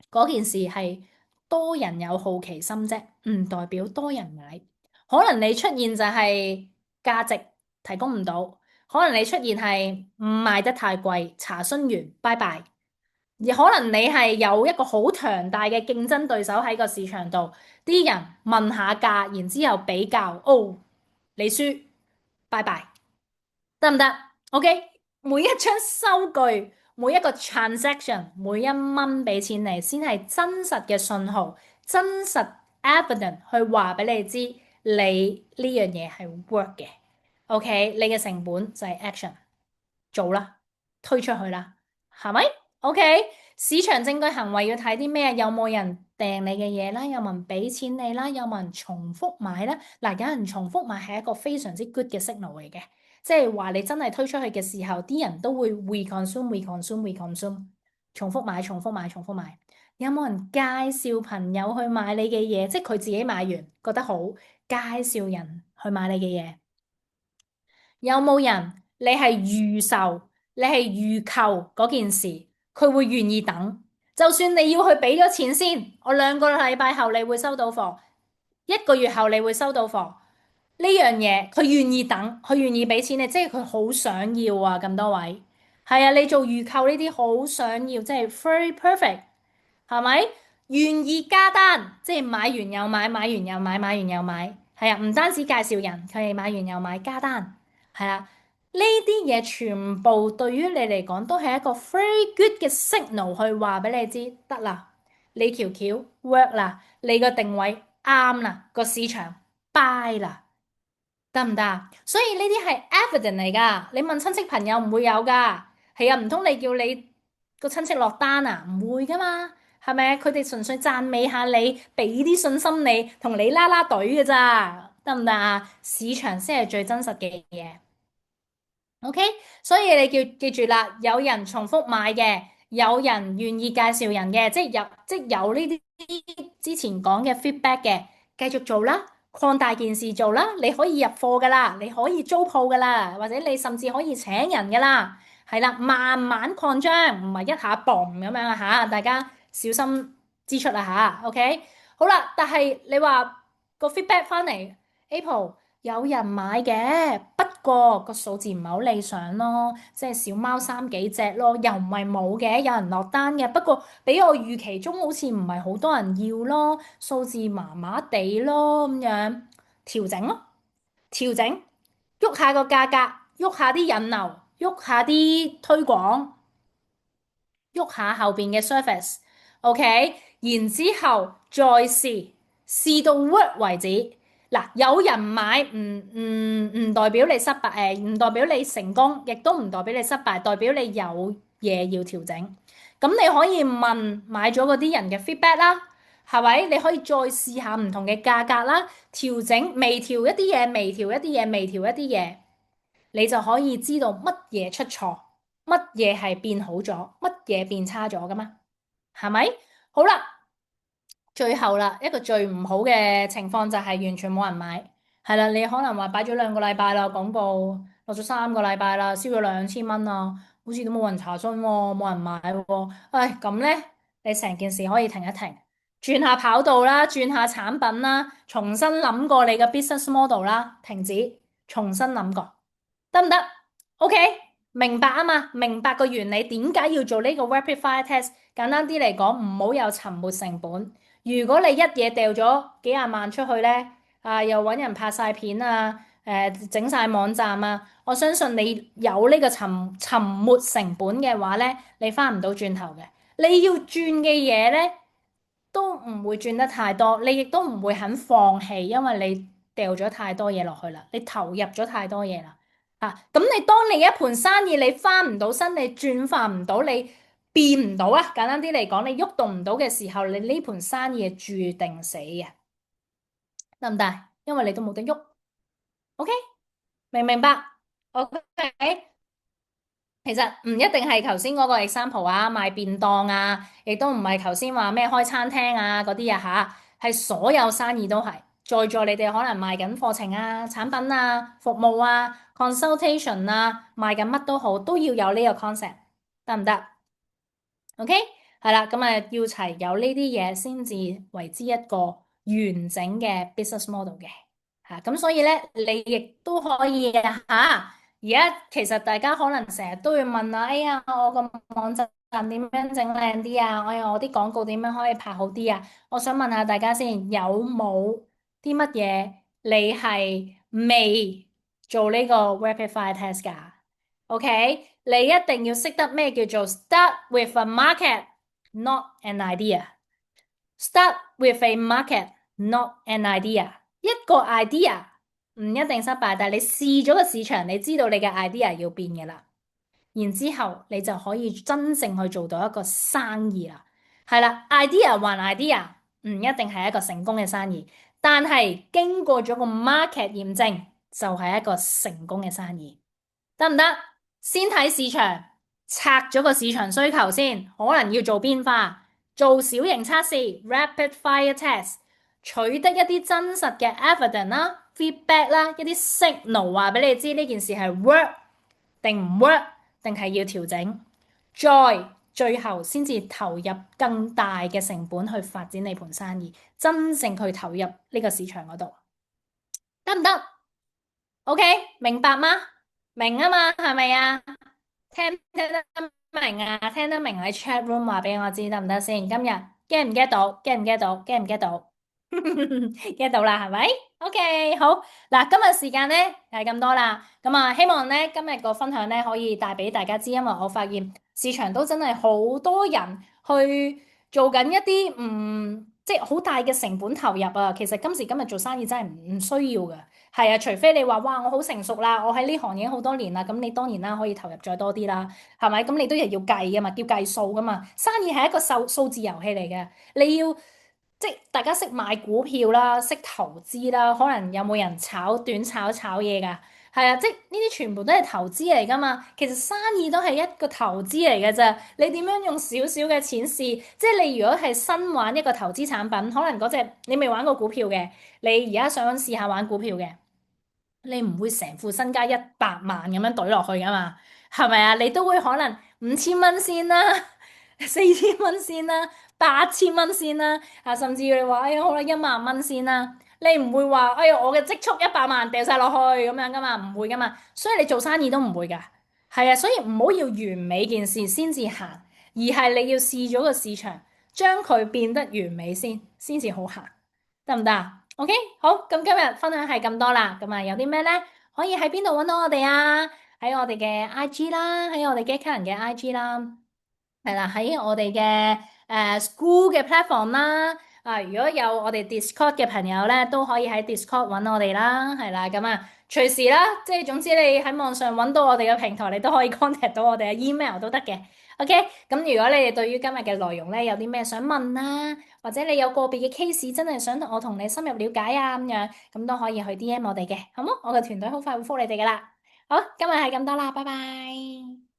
嗰件事係多人有好奇心啫，唔代表多人買。可能你出現就係價值提供唔到，可能你出現係賣得太貴，查詢完，拜拜。而可能你係有一個好強大嘅競爭對手喺個市場度，啲人問下價，然之後比較，哦，你輸，拜拜，得唔得？OK，每一張收據，每一個 transaction，每一蚊俾錢你，先係真實嘅信號，真實 evidence 去話俾你知，你呢樣嘢係 work 嘅。OK，你嘅成本就係 action，做啦，推出去啦，係咪？OK。市場證據行為要睇啲咩？有冇人訂你嘅嘢啦？有冇人俾錢你啦？有冇人重複買啦？嗱，有人重複買係一個非常之 good 嘅 signal 嚟嘅，即係話你真係推出去嘅時候，啲人都會 reconsume，重複買，重複買，重複買。有冇人介紹朋友去買你嘅嘢？即係佢自己買完覺得好，介紹人去買你嘅嘢？有冇人你係預售，你係預購嗰件事？佢會願意等，就算你要去俾咗錢先，我2個禮拜後你會收到貨，1個月後你會收到貨。呢樣嘢佢願意等，佢願意俾錢你，即係佢好想要啊！咁多位，係啊，你做預購呢啲好想要，即係 very perfect，係咪？願意加單，即係買完又買，買完又買，買完又買，係啊，唔單止介紹人，佢哋買完又買加單，係啊。呢啲嘢全部對於你嚟講都係一個 very good 嘅 signal，去話俾你知得啦，你條橋 work 啦，你個定位啱啦，個市場 buy 啦，得唔得啊？所以呢啲係 evidence 嚟噶，你問親戚朋友唔會有噶，係啊，唔通你叫你個親戚落單啊？唔會噶嘛，係咪？佢哋純粹讚美下你，俾啲信心你，同你啦啦隊嘅咋，得唔得啊？市場先係最真實嘅嘢。OK，所以你記住啦，有人重複買嘅，有人願意介紹人嘅，即係有呢啲之前講嘅 feedback 嘅，繼續做啦，擴大件事做啦，你可以入貨噶啦，你可以租鋪噶啦，或者你甚至可以請人噶啦，係啦，慢慢擴張，唔係一下 boom 咁樣啊嚇，大家小心支出啊嚇，OK，好啦，但係你話個 feedback 翻嚟，Apple。有人買嘅，不過個數字唔係好理想咯，即係小貓三幾隻咯，又唔係冇嘅，有人落單嘅，不過比我預期中好似唔係好多人要咯，數字麻麻地咯，咁樣調整咯，調整，喐下個價格，喐下啲引流，喐下啲推廣。喐下後邊嘅 surface，OK，然之後再試，試到 work 為止。嗱，有人買唔代表你失敗，唔代表你成功，亦都唔代表你失敗，代表你有嘢要調整。咁你可以問買咗嗰啲人嘅 feedback 啦，係咪？你可以再試下唔同嘅價格啦，調整，微調一啲嘢，微調一啲嘢，微調一啲嘢。你就可以知道乜嘢出錯，乜嘢係變好咗，乜嘢變差咗噶嘛？係咪？好啦，最後啦，一個最唔好嘅情況就係完全冇人買，係啦，你可能話擺咗2個禮拜啦，廣告落咗3個禮拜啦，燒咗2000蚊啦，好似都冇人查詢喎，冇人買喎，唉，咁咧，你成件事可以停一停，轉下跑道啦，轉下產品啦，重新諗過你嘅 business model 啦，停止，重新諗過。得唔得？OK，明白啊嘛，明白個原理，點解要做呢個 rapid fire test？簡單啲嚟講，唔好有沉沒成本。如果你一嘢掉咗幾廿萬出去咧，又揾人拍晒片啊，整晒網站啊，我相信你有呢個沉沒成本嘅話咧，你翻唔到轉頭嘅。你要轉嘅嘢咧，都唔會轉得太多，你亦都唔會肯放棄，因為你掉咗太多嘢落去啦，你投入咗太多嘢啦。咁你當你一盤生意你翻唔到身，你轉化唔到，你變唔到啊！簡單啲嚟講，你喐動唔到嘅時候，你呢盤生意係注定死嘅，得唔得？因為你都冇得喐。OK，明唔明白？OK，其實唔一定係頭先嗰個 example 啊，賣便當啊，亦都唔係頭先話咩開餐廳啊嗰啲啊吓，係所有生意都係。在座你哋可能賣緊課程啊、產品啊、服務啊、consultation 啊，賣緊乜都好，都要有呢個 concept，得唔得？OK，係啦，咁啊要齊有呢啲嘢先至為之一個完整嘅 business model 嘅。咁所以咧，你亦都可以啊嚇。而家其實大家可能成日都會問啊，哎呀，我個網站點樣整靚啲啊？哎呀，我啲廣告點樣可以拍好啲啊？我想問下大家先，有冇啲乜嘢你係未做呢個 rapid fire test 㗎？OK，你一定要識得咩叫做 start with a market，not an idea。Start with a market, not an idea。一個 idea 唔一定失敗，但係你試咗個市場，你知道你嘅 idea 要變嘅啦。然之後你就可以真正去做到一個生意啦。係啦，idea 還 idea，唔一定係一個成功嘅生意，但係經過咗個 market 驗證，就係一個成功嘅生意。得唔得？先睇市場，拆咗個市場需求先，可能要做變化，做小型測試 （rapid fire test），取得一啲真實嘅 evidence 啦、feedback 啦，一啲 signal 話俾你知呢件事係 work 定唔 work，定係要調整，再最後先至投入更大嘅成本去發展你盤生意，真正去投入呢個市場嗰度，得唔得？OK，明白嗎？明啊嘛，係咪啊？聽得明啊？聽得明喺 chat room 話俾我知得唔得先？今日 get 唔 get 到？get 唔 get 到？get 唔 get 到？get 到啦，係咪？OK，好嗱，今日時間咧係咁多啦，咁啊，希望咧今日個分享咧可以帶俾大家知，因為我發現市場都真係好多人去做緊一啲即係好大嘅成本投入啊。其實今時今日做生意真係唔需要㗎。係啊，除非你話哇，我好成熟啦，我喺呢行已經好多年啦，咁你當然啦可以投入再多啲啦，係咪？咁你都係要計噶嘛，要計數噶嘛。生意係一個數字遊戲嚟嘅，你要即係大家識買股票啦，識投資啦，可能有冇人炒短炒嘢㗎？係啊，即係呢啲全部都係投資嚟㗎嘛。其實生意都係一個投資嚟嘅啫。你點樣用少少嘅錢試？即係你如果係新玩一個投資產品，可能嗰隻你未玩過股票嘅，你而家想試下玩股票嘅。你唔會成副身家100萬咁樣懟落去噶嘛？係咪啊？你都會可能5000蚊先啦，4000蚊先啦，8000蚊先啦，啊，甚至你話哎呀好啦10000蚊先啦，你唔會話哎呀我嘅積蓄100萬掉晒落去咁樣噶嘛？唔會噶嘛，所以你做生意都唔會噶，係啊，所以唔好要完美件事先至行，而係你要試咗個市場，將佢變得完美先至好行。得唔得啊？OK，好，咁今日分享係咁多啦。咁啊，有啲咩咧？可以喺邊度揾到我哋啊？喺我哋嘅 IG 啦，喺我哋 GetKaren 人嘅 IG 啦，係啦，喺我哋嘅School 嘅 platform 啦。啊，如果有我哋 Discord 嘅朋友咧，都可以喺 Discord 揾我哋啦。係啦，咁啊，隨時啦，即係總之你喺網上揾到我哋嘅平台，你都可以 contact 到我哋嘅 email 都得嘅。OK，咁如果你哋對於今日嘅內容咧有啲咩想問啊？或者你有個別嘅 case 真係想我同你深入了解啊咁樣，咁都可以去 DM 我哋嘅，好冇？我嘅團隊好快會覆你哋噶啦。好，今日係咁多啦，拜拜。